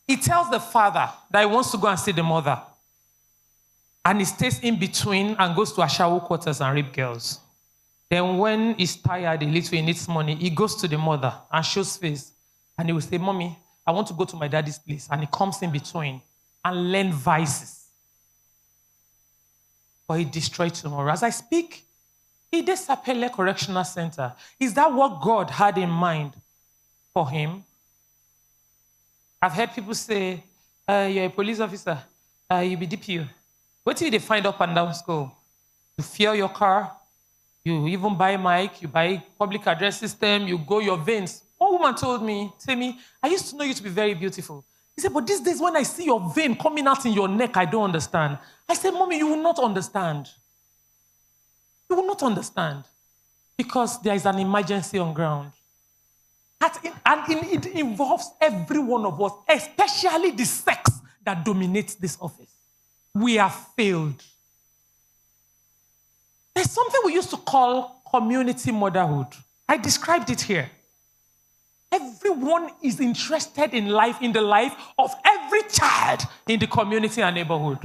He tells the father that he wants to go and see the mother. And he stays in between and goes to Ashawo quarters and rape girls. Then when he's tired, a little, he needs money, he goes to the mother and shows face. And he will say, Mommy, I want to go to my daddy's place. And he comes in between and learn vices. But he destroyed tomorrow. As I speak, he did Sapele Correctional Center. Is that what God had in mind for him? I've heard people say, you're a police officer, you be DPO. What do they find up and down school? You fuel your car, you even buy mic, you buy public address system, you go your veins. One woman told me, Temi, I used to know you to be very beautiful. He said, but these days when I see your vein coming out in your neck, I don't understand. I said, Mommy, you will not understand. You will not understand. Because there is an emergency on ground. And it involves every one of us, especially the sex that dominates this office. We have failed. There's something we used to call community motherhood. I described it here. Everyone is interested in the life of every child in the community and neighborhood.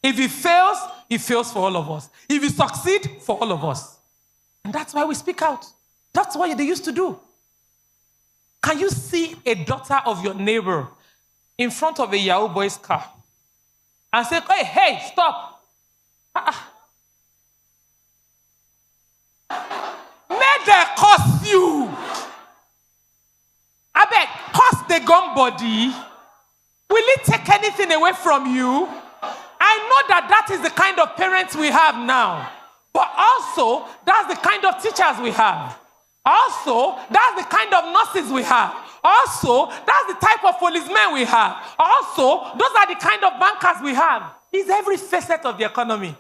If it fails for all of us. If it succeeds, for all of us. And that's why we speak out. That's what they used to do. Can you see a daughter of your neighbor in front of a Yahoo boy's car and say, hey, stop. May they curse you. I beg, curse the gun body. Will it take anything away from you? I know that is the kind of parents we have now. But also, that's the kind of teachers we have. Also, that's the kind of nurses we have. Also, that's the type of policemen we have. Also, those are the kind of bankers we have. It's every facet of the economy.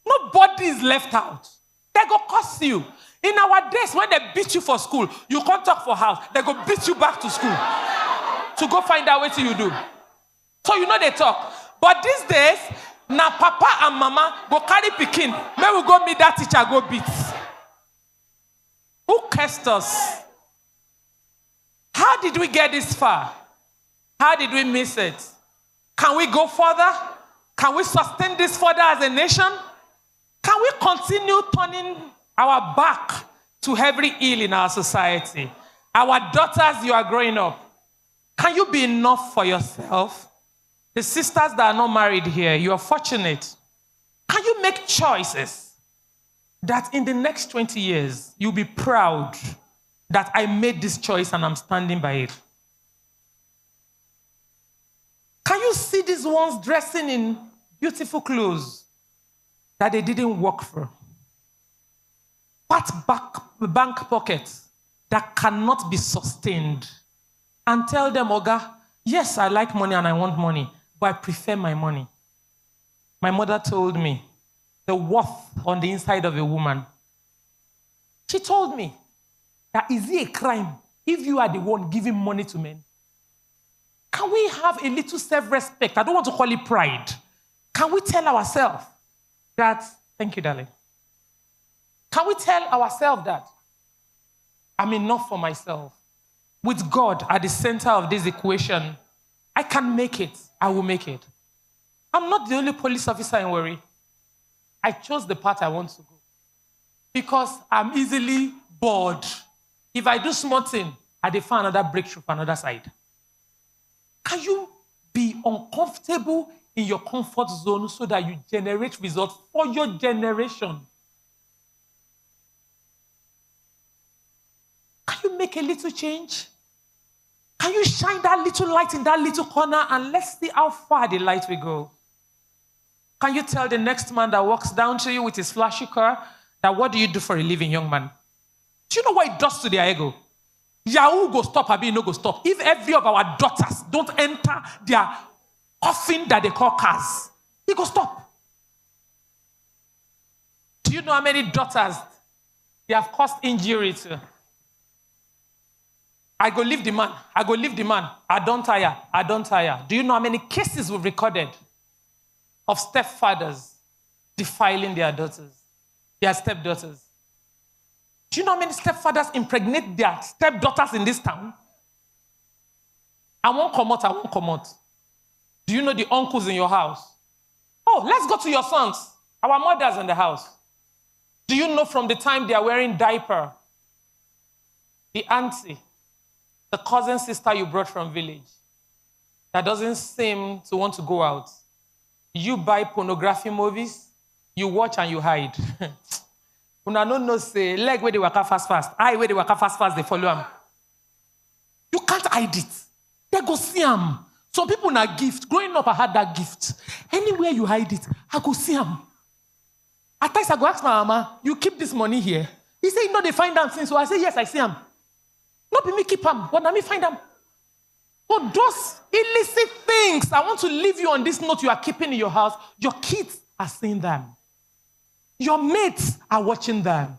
Nobody is left out. They go curse you. In our days, when they beat you for school, you can't talk for house. They go beat you back to school to go find out what you do. So you know they talk. But these days, now papa and mama go carry pikin. May we go meet that teacher, go beat. Who cursed us? How did we get this far? How did we miss it? Can we go further? Can we sustain this further as a nation? Can we continue turning our back to every ill in our society? Our daughters, you are growing up. Can you be enough for yourself? The sisters that are not married here, you are fortunate. Can you make choices that in the next 20 years, you'll be proud that I made this choice and I'm standing by it? Can you see these ones dressing in beautiful clothes that they didn't work for? Fat bank pockets that cannot be sustained. And tell them, Oga, yes, I like money and I want money, but I prefer my money. My mother told me the worth on the inside of a woman. She told me that is it a crime if you are the one giving money to men? Can we have a little self-respect? I don't want to call it pride. Can we tell ourselves that, thank you, darling. Can we tell ourselves that I'm enough for myself? With God at the center of this equation, I can make it. I will make it. I'm not the only police officer in Warri. I chose the path I want to go because I'm easily bored. If I do small thing, I find another breakthrough for another side. Can you be uncomfortable in your comfort zone so that you generate results for your generation? Can you make a little change? Can you shine that little light in that little corner and let's see how far the light will go? Can you tell the next man that walks down to you with his flashy car that what do you do for a living, young man? Do you know what it does to their ego? Yahoo go stop, Abi no go stop. If every of our daughters don't enter their coffin that they call cars, he go stop. Do you know how many daughters they have caused injury to? I go leave the man. I go leave the man. I don't tire. Do you know how many cases we've recorded of stepfathers defiling their daughters, their stepdaughters. Do you know how many stepfathers impregnate their stepdaughters in this town? I won't come out. Do you know the uncles in your house? Oh, let's go to your sons. Our mothers in the house. Do you know from the time they are wearing diaper, the auntie, the cousin sister you brought from village, that doesn't seem to want to go out, you buy pornography movies, you watch and you hide. Una no say, leg where they waka fast, eye where they waka fast, they follow them. You can't hide it. They go see them. Some people na gift. Growing up, I had that gift. Anywhere you hide it, I go see them. At times, I go ask my mama, you keep this money here? He say, no, they find them things. So I say, yes, I see them. Not be me keep them, but let me find them. So those illicit things, I want to leave you on this note you are keeping in your house. Your kids are seeing them. Your mates are watching them.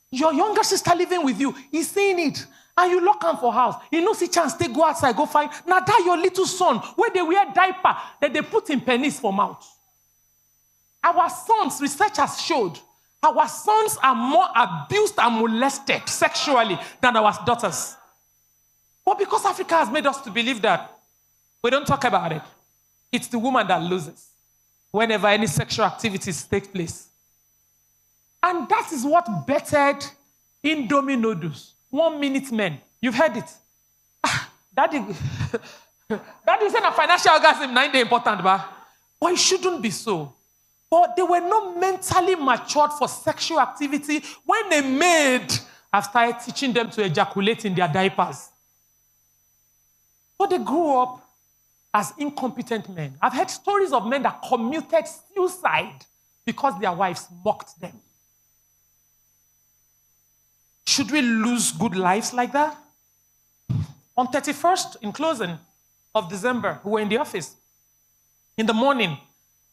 Your younger sister living with you is seeing it. And you lock him for house. You know, see chance, they go outside, go find. Now that your little son, where they wear diaper, that they put in pennies for mouth. Our sons, research has showed, our sons are more abused and molested sexually than our daughters. But because Africa has made us to believe that, we don't talk about it. It's the woman that loses whenever any sexual activities take place. And that is what bettered Indomie noodles. 1 minute men. You've heard it. Daddy said a financial orgasm 9 days important, but it shouldn't be so. But they were not mentally matured for sexual activity when they have started teaching them to ejaculate in their diapers. But they grew up as incompetent men. I've heard stories of men that committed suicide because their wives mocked them. Should we lose good lives like that? On 31st, in closing of December, we were in the office. In the morning,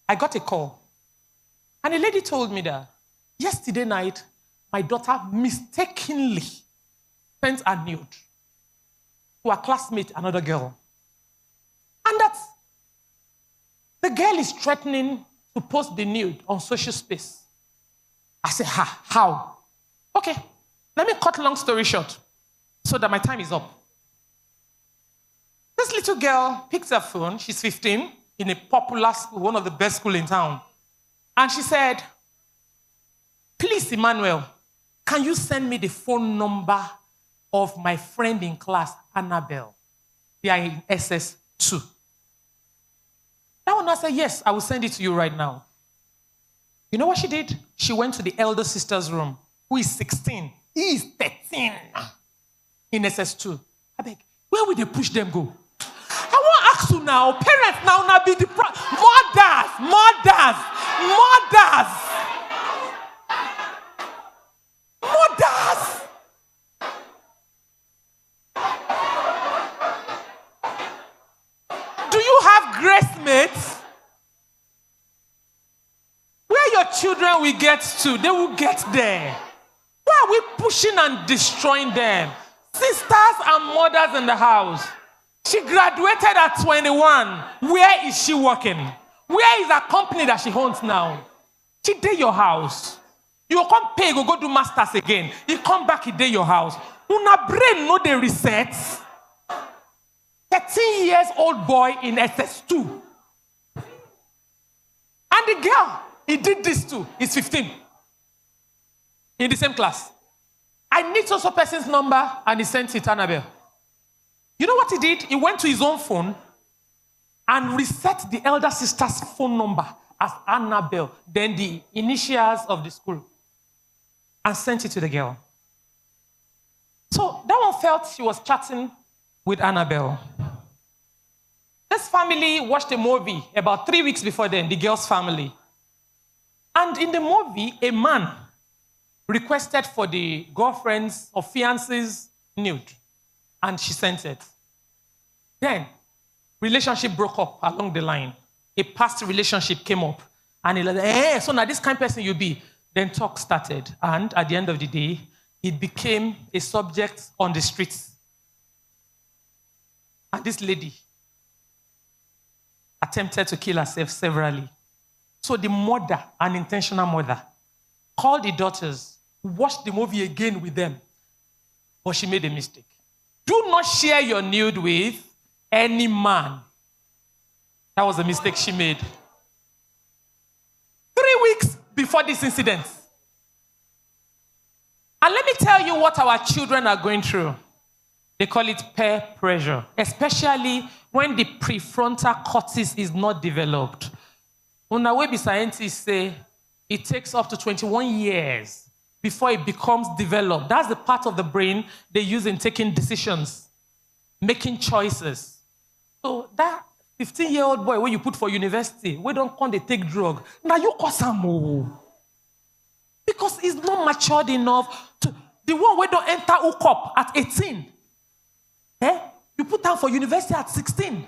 I got a call. And a lady told me that yesterday night, my daughter mistakenly sent a nude to a classmate, another girl. And that the girl is threatening to post the nude on social space. I said, how? Okay. Let me cut long story short so that my time is up. This little girl picked her phone. She's 15 in a popular school, one of the best schools in town. And she said, please, Emmanuel, can you send me the phone number of my friend in class, Annabelle? They are in SS2. That one I said, yes, I will send it to you right now. You know what she did? She went to the elder sister's room, who is 16. He is 13 in SS2. I beg, where will they push them go? I want to ask you now, parents now be the mothers. Do you have grace mates? Where your children will get to, they will get there. Why are we pushing and destroying them? Sisters and mothers in the house. She graduated at 21. Where is she working? Where is her company that she owns now? She did your house. You come pay, go do masters again. You come back, he did your house. Una brain no they reset. 13 years old boy in SS2. And the girl, he did this too. He's 15. In the same class. I need also person's number, and he sent it to Annabelle. You know what he did? He went to his own phone and reset the elder sister's phone number as Annabelle, then the initials of the school, and sent it to the girl. So that one felt she was chatting with Annabelle. This family watched a movie about 3 weeks before then, the girl's family. And in the movie, a man requested for the girlfriend's or fiance's nude, and she sent it. Then, relationship broke up along the line. A past relationship came up, and he like, so now this kind of person you be. Then talk started, and at the end of the day, it became a subject on the streets. And this lady attempted to kill herself severally. So the mother, an intentional mother, called the daughters, watched the movie again with them. But she made a mistake. Do not share your nude with any man. That was a mistake she made. 3 weeks before this incident. And let me tell you what our children are going through. They call it peer pressure, especially when the prefrontal cortex is not developed. On our way, scientists say it takes up to 21 years before it becomes developed. That's the part of the brain they use in taking decisions, making choices. So that 15-year-old boy where you put for university, we don't come they take drug. Now you cause him. Because he's not matured enough to. The one where don't enter UCOP at 18. You put her for university at 16.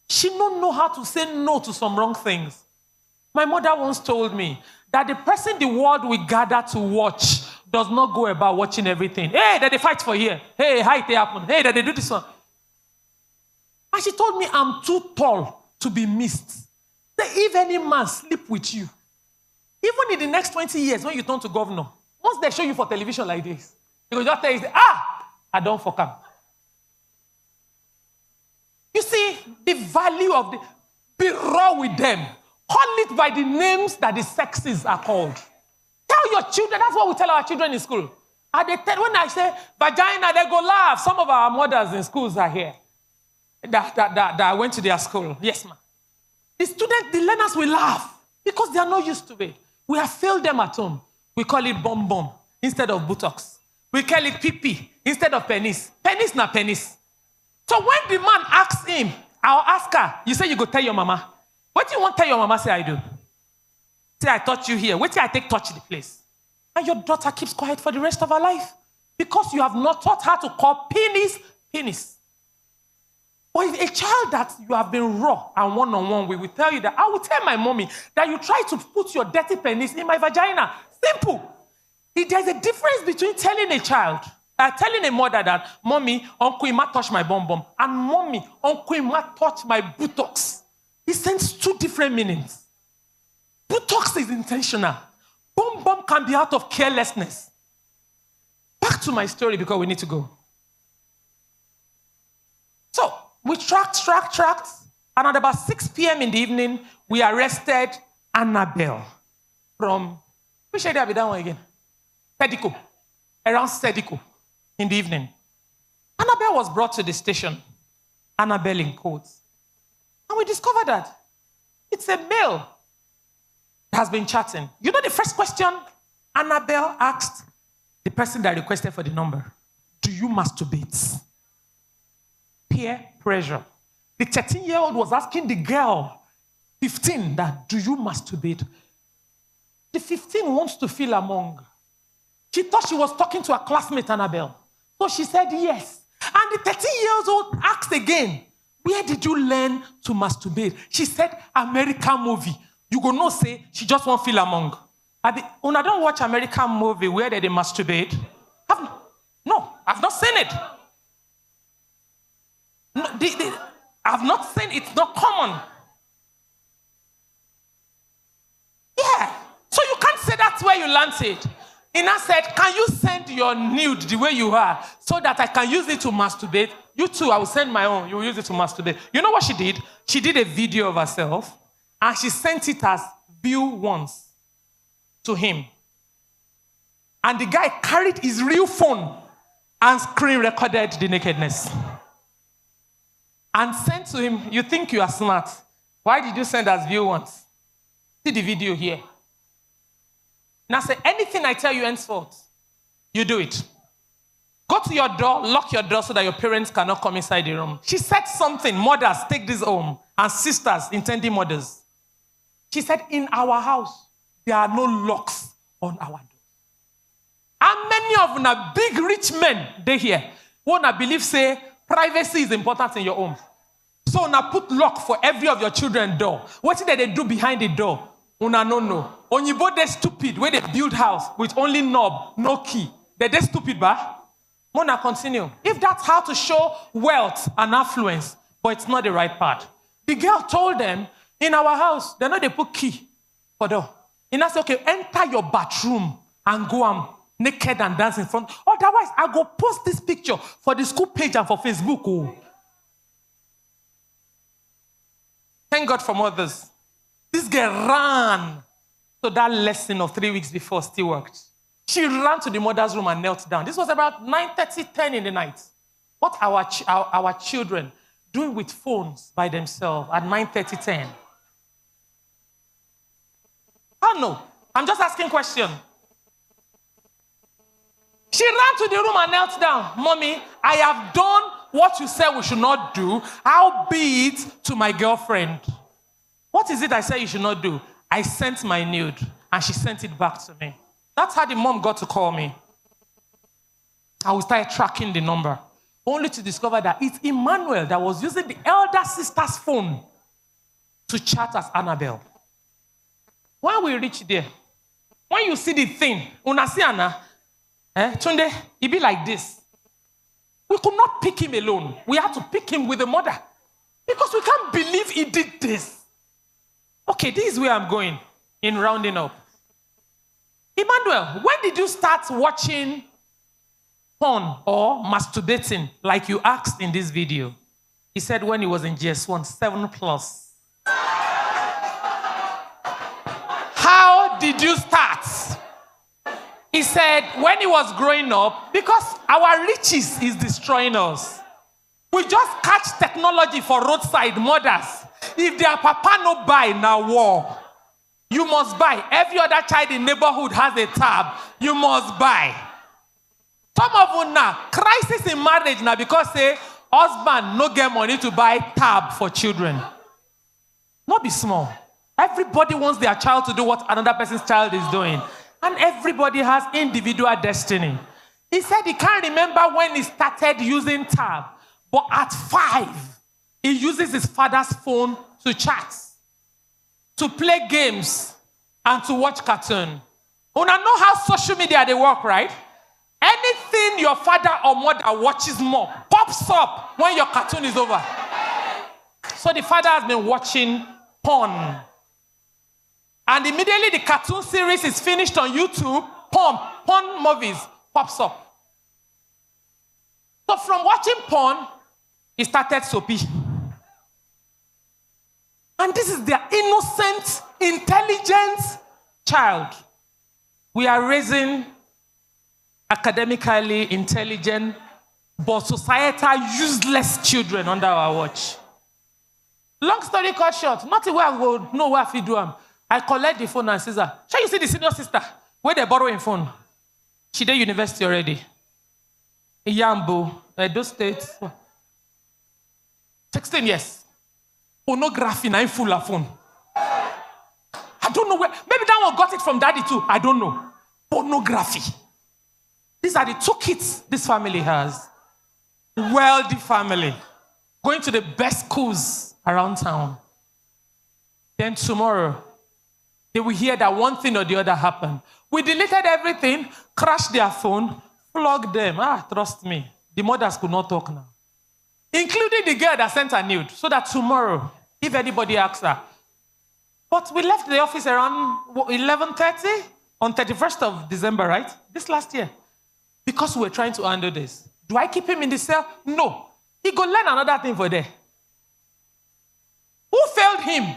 She don't know how to say no to some wrong things. My mother once told me that the person the world will gather to watch does not go about watching everything. Hey, that they fight for here. Hey, how it happen? Hey, that they do this one. And she told me I'm too tall to be missed. That if any man sleep with you, even in the next 20 years when you turn to governor, once they show you for television like this, you will just tell you, I don't fuck up. You see, the value of be raw with them. Call it by the names that the sexes are called. Tell your children, that's what we tell our children in school. And when I say vagina, they go laugh. Some of our mothers in schools are here that went to their school. Yes, ma'am. The students, the learners will laugh because they are not used to it. We have failed them at home. We call it bomb instead of buttocks. We call it pee instead of penis. Penis na penis. So when the man asks him, I'll ask her, you say you go tell your mama. What do you want to tell your mama say I do? Say I touch you here. Wait till I take touch the place. And your daughter keeps quiet for the rest of her life because you have not taught her to call penis. Or if a child that you have been raw and one-on-one with will tell you that, I will tell my mommy that you try to put your dirty penis in my vagina. Simple. There's a difference between telling a child, telling a mother that, mommy, Uncle Ima touch my bum, and mommy, Uncle Ima touch my buttocks. It sends two different meanings. Buttocks is intentional. Bum can be out of carelessness. Back to my story because we need to go. So, we tracked. And at about 6 p.m. in the evening, we arrested Annabelle from, which area be that one again? Sedico. Around Sedico in the evening. Annabelle was brought to the station. Annabelle in quotes. And we discovered that it's a male that has been chatting. You know the first question Annabelle asked the person that requested for the number? Do you masturbate? Peer pressure. The 13-year-old was asking the girl, 15, that do you masturbate? The 15 wants to feel among. She thought she was talking to her classmate Annabelle. So she said yes. And the 13-year-old asked again, where did you learn to masturbate? She said, American movie. You go no say, she just won't feel among. When I don't watch American movie where they masturbate, no, I've not seen it. No, I've not seen it. It's not common. Yeah. So you can't say that's where you learned it. Ina said, can you send your nude the way you are so that I can use it to masturbate? You too, I will send my own. You will use it to masturbate. You know what she did? She did a video of herself and she sent it as view once to him. And the guy carried his real phone and screen recorded the nakedness. And sent to him, you think you are smart. Why did you send as view once? See the video here. Now say, anything I tell you henceforth, you do it. Go to your door, lock your door so that your parents cannot come inside the room. She said something, mothers, take this home, and sisters, intending mothers. She said, in our house, there are no locks on our doors. How many of them big rich men, they here, wanna believe, say, privacy is important in your home. So now put lock for every of your children's door. What did they do behind the door? Una no. Onyibo they stupid where they build house with only knob, no key. They stupid, ba? Mona continue. If that's how to show wealth and affluence, but it's not the right part. The girl told them, in our house, they know they put key Kodo. He now say, okay, enter your bathroom and go naked and dance in front. Otherwise, I go post this picture for the school page and for Facebook. Oh. Thank God for mothers. This girl ran to that lesson of 3 weeks before, still worked. She ran to the mother's room and knelt down. This was about 9:30, 10 in the night. What our children doing with phones by themselves at 9:30, 10? I don't know. I'm just asking question. She ran to the room and knelt down. Mommy, I have done what you said we should not do. How be it to my girlfriend? What is it I said you should not do? I sent my nude and she sent it back to me. That's how the mom got to call me. And we started tracking the number, only to discover that it's Emmanuel that was using the elder sister's phone to chat as Annabelle. When we reach there, when you see the thing, Unasiana, Tunde, it be like this. We could not pick him alone. We had to pick him with the mother. Because we can't believe he did this. Okay, this is where I'm going in rounding up. Emmanuel, when did you start watching porn or masturbating like you asked in this video? He said when he was in GS1, 7+. How did you start? He said when he was growing up, because our riches is destroying us. We just catch technology for roadside mothers. If their papa no buy, now war. You must buy. Every other child in neighborhood has a tab. You must buy. Some of you now, crisis in marriage now because say, husband no get money to buy tab for children. Not be small. Everybody wants their child to do what another person's child is doing. And everybody has individual destiny. He said he can't remember when he started using tab. But at 5, he uses his father's phone to chat, to play games, and to watch cartoon. Una know how social media they work, right? Anything your father or mother watches more pops up when your cartoon is over. So the father has been watching porn. And immediately the cartoon series is finished on YouTube, porn movies pops up. So from watching porn, he started soapy. And this is their innocent, intelligent child. We are raising academically intelligent, but societal useless children under our watch. Long story cut short, nothing where I go know where I do them. I collect the phone and say, shall you see the senior sister? Where they borrowing phone? She did university already. Yambo, Edo State. 16 years. Pornography, now full of phone. I don't know where. Maybe that one got it from daddy too. I don't know. Pornography. These are the 2 kids this family has. Wealthy family. Going to the best schools around town. Then tomorrow, they will hear that one thing or the other happened. We deleted everything, crashed their phone, flogged them. Trust me. The mothers could not talk now. Including the girl that sent her nude. So that tomorrow, if anybody asks her. But we left the office around 11:30 on 31st of December, right? This last year. Because we were trying to handle this. Do I keep him in the cell? No. He go learn another thing for there. Who failed him?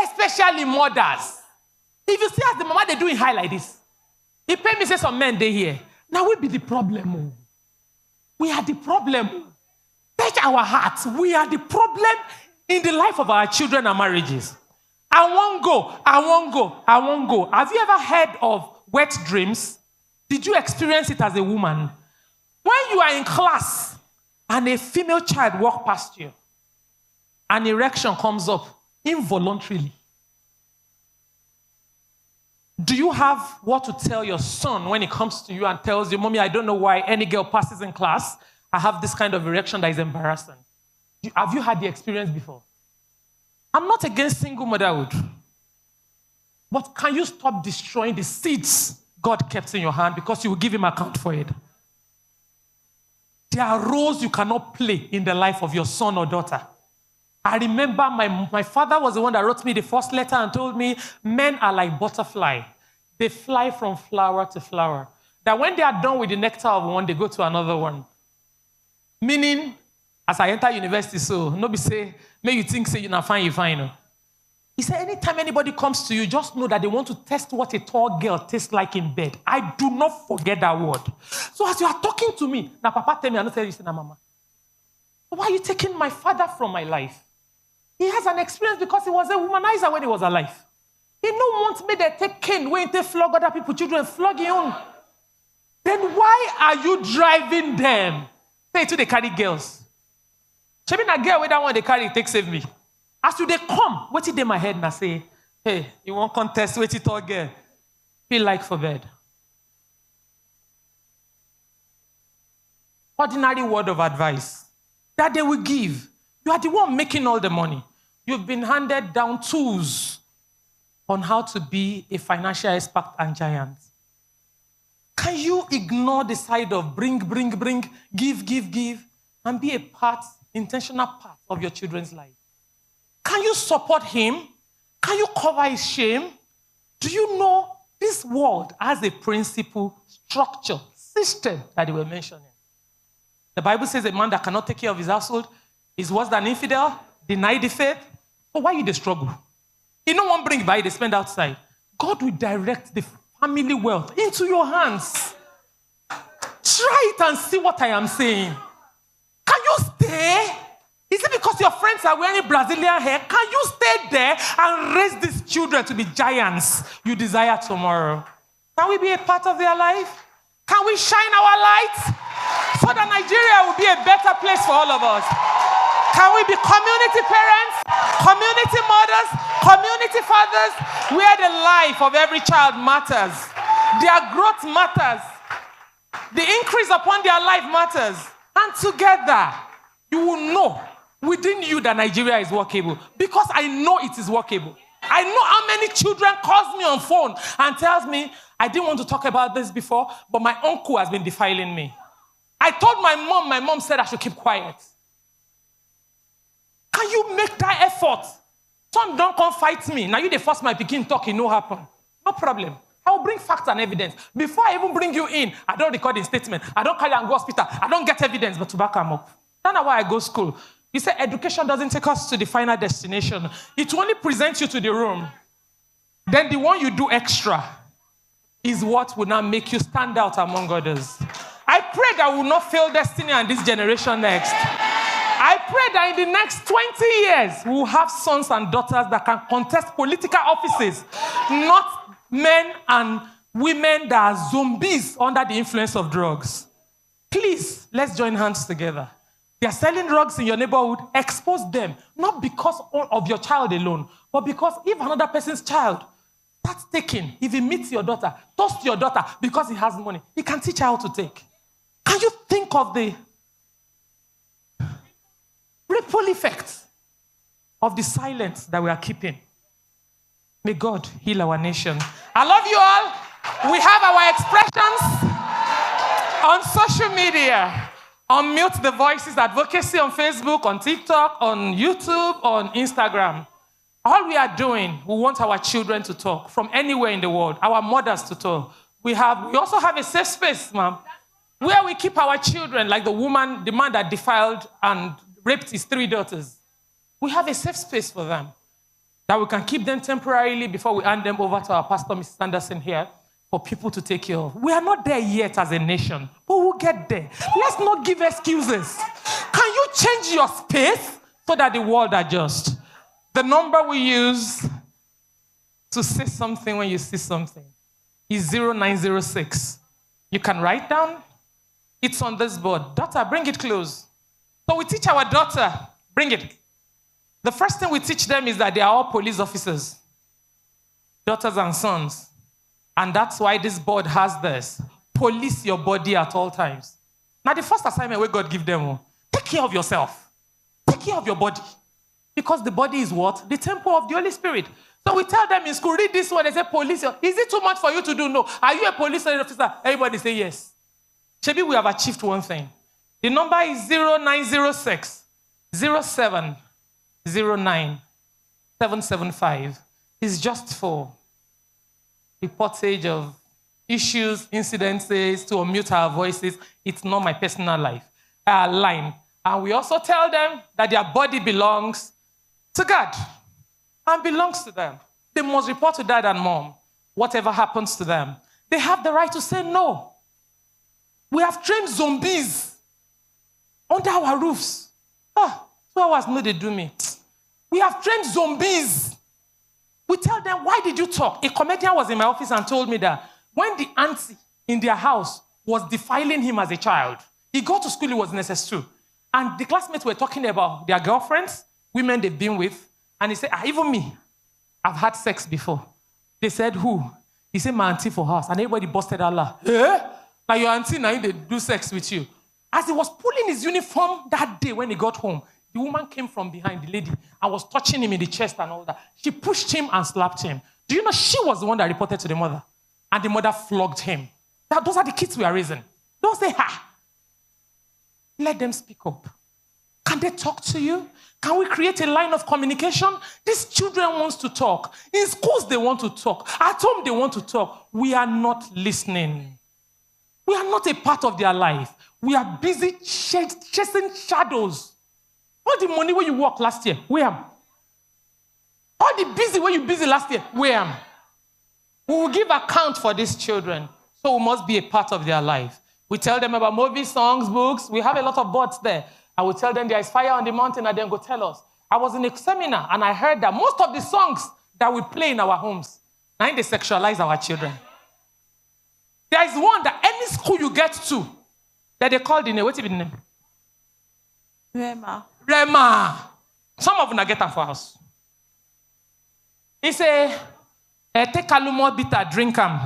Especially mothers. If you see as the mama they do in high like this, he pay me say some men they here. Now we be the problem. We are the problem. Touch our hearts. We are the problem in the life of our children and marriages. I won't go. Have you ever heard of wet dreams? Did you experience it as a woman? When you are in class and a female child walks past you, an erection comes up involuntarily. Do you have what to tell your son when he comes to you and tells you, Mommy, I don't know why any girl passes in class, I have this kind of erection that is embarrassing? Have you had the experience before? I'm not against single motherhood. But can you stop destroying the seeds God kept in your hand because you will give him account for it? There are roles you cannot play in the life of your son or daughter. I remember my father was the one that wrote me the first letter and told me, men are like butterfly. They fly from flower to flower. That when they are done with the nectar of one, they go to another one. Meaning, as I enter university, so nobody say, may you think say you're not fine, you fine. He said, anytime anybody comes to you, just know that they want to test what a tall girl tastes like in bed. I do not forget that word. So as you are talking to me, now Papa tell me, I don't tell you, say, Mama, why are you taking my father from my life? He has an experience because he was a womanizer when he was alive. He don't want me to take cane when they flog other people, children, flog your own. Then why are you driving them? Say to the carry girls. Shebi na girl with that one they carry, take save me. As you they come, what did they my head and say, hey, you want contest, wait it all girl. Feel like for bed. Ordinary word of advice that they will give. You are the one making all the money. You've been handed down tools on how to be a financial expert and giant. Can you ignore the side of bring, give, and be a part, intentional part of your children's life? Can you support him? Can you cover his shame? Do you know this world has a principle, structure, system that they were mentioning? The Bible says a man that cannot take care of his household is worse than infidel, deny the faith. But why you the struggle? You no one bring by, they spend outside. God will direct the family wealth into your hands. Try it and see what I am saying. Can you stay? Is it because your friends are wearing Brazilian hair? Can you stay there and raise these children to be giants you desire tomorrow? Can we be a part of their life? Can we shine our light so that Nigeria will be a better place for all of us? Can we be community parents, community mothers, community fathers, where the life of every child matters, their growth matters, the increase upon their life matters, and together you will know within you that Nigeria is workable, because I know it is workable. I know how many children calls me on phone and tells me, I didn't want to talk about this before, but my uncle has been defiling me. I told my mom said I should keep quiet. Can you make that effort? Some don't come fight me. Now you the first my pikin talk, it no happen. No problem. I will bring facts and evidence. Before I even bring you in, I don't record in statement. I don't carry and go hospital. I don't get evidence, but to back them up. That's not why I go to school. You say education doesn't take us to the final destination. It only presents you to the room. Then the one you do extra is what will now make you stand out among others. I pray that we will not fail destiny and this generation next. I pray that in the next 20 years, we will have sons and daughters that can contest political offices, not men and women that are zombies under the influence of drugs. Please, let's join hands together. They are selling drugs in your neighborhood, expose them, not because of your child alone, but because if another person's child starts taking, if he meets your daughter, toast your daughter because he has money, he can teach her how to take. Can you think of the ripple effect of the silence that we are keeping? May God heal our nation. I love you all. We have our expressions on social media. Unmute the Voices Advocacy on Facebook, on TikTok, on YouTube, on Instagram. All we are doing, we want our children to talk from anywhere in the world, our mothers to talk. We also have a safe space, ma'am, where we keep our children, like the man that defiled and raped his 3 daughters. We have a safe space for them that we can keep them temporarily before we hand them over to our pastor, Mrs. Anderson here, for people to take care of. We are not there yet as a nation, but we'll get there. Let's not give excuses. Can you change your space so that the world adjusts? The number we use to say something when you see something is 0906. You can write down. It's on this board. Daughter, bring it close. So we teach our daughter, bring it. The first thing we teach them is that they are all police officers, daughters and sons. And that's why this board has this. Police your body at all times. Now, the first assignment where God give them, take care of yourself. Take care of your body. Because the body is what? The temple of the Holy Spirit. So we tell them in school, read this one, they say, police. Is it too much for you to do? No. Are you a police officer? Everybody say yes. Maybe we have achieved one thing. The number is 0906 07 09775 is just for reportage of issues, incidences, to unmute our voices. It's not my personal line. And we also tell them that their body belongs to God and belongs to them. They must report to dad and mom whatever happens to them. They have the right to say no. We have trained zombies under our roofs. 2 hours, no, they do me. We have trained zombies. We tell them, why did you talk? A comedian was in my office and told me that when the auntie in their house was defiling him as a child, he got to school, he was in SS2. And the classmates were talking about their girlfriends, women they've been with. And he said, even me, I've had sex before. They said, who? He said, my auntie for us. And everybody busted Allah. Like your auntie now, they do sex with you. As he was pulling his uniform that day when he got home, the woman came from behind, the lady, and was touching him in the chest and all that. She pushed him and slapped him. Do you know she was the one that reported to the mother? And the mother flogged him. Those are the kids we are raising. Don't say, Let them speak up. Can they talk to you? Can we create a line of communication? These children want to talk. In schools, they want to talk. At home, they want to talk. We are not listening. We are not a part of their life. We are busy chasing shadows. All the money where you worked last year, where am? All the busy where you busy last year, where am? We will give account for these children, so we must be a part of their life. We tell them about movies, songs, books. We have a lot of boards there. I will tell them there is fire on the mountain, and then go tell us. I was in a seminar, and I heard that most of the songs that we play in our homes, now they sexualize our children. There is one that any school you get to, that they call the name. What's the name? Rema. Some of them are getting for us. He say, take Kalumo bitter, drink them.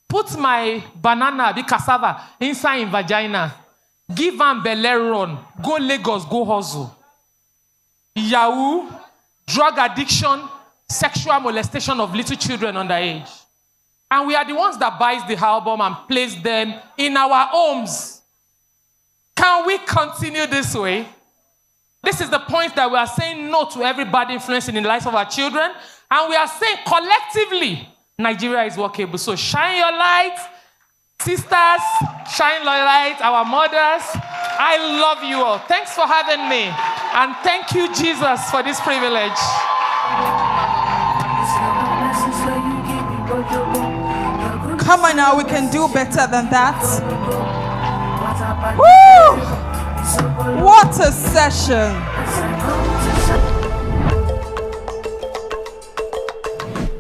Put my banana, the cassava, inside in vagina. Give them belle run. Go Lagos, go hustle. Yahoo, drug addiction, sexual molestation of little children underage. And we are the ones that buys the album and plays them in our homes. Can we continue this way? This is the point that we are saying no to every bad influence in the lives of our children. And we are saying collectively, Nigeria is workable. So shine your light, sisters, shine your light, our mothers. I love you all. Thanks for having me. And thank you, Jesus, for this privilege. Come on now, we can do better than that. Woo! What a session.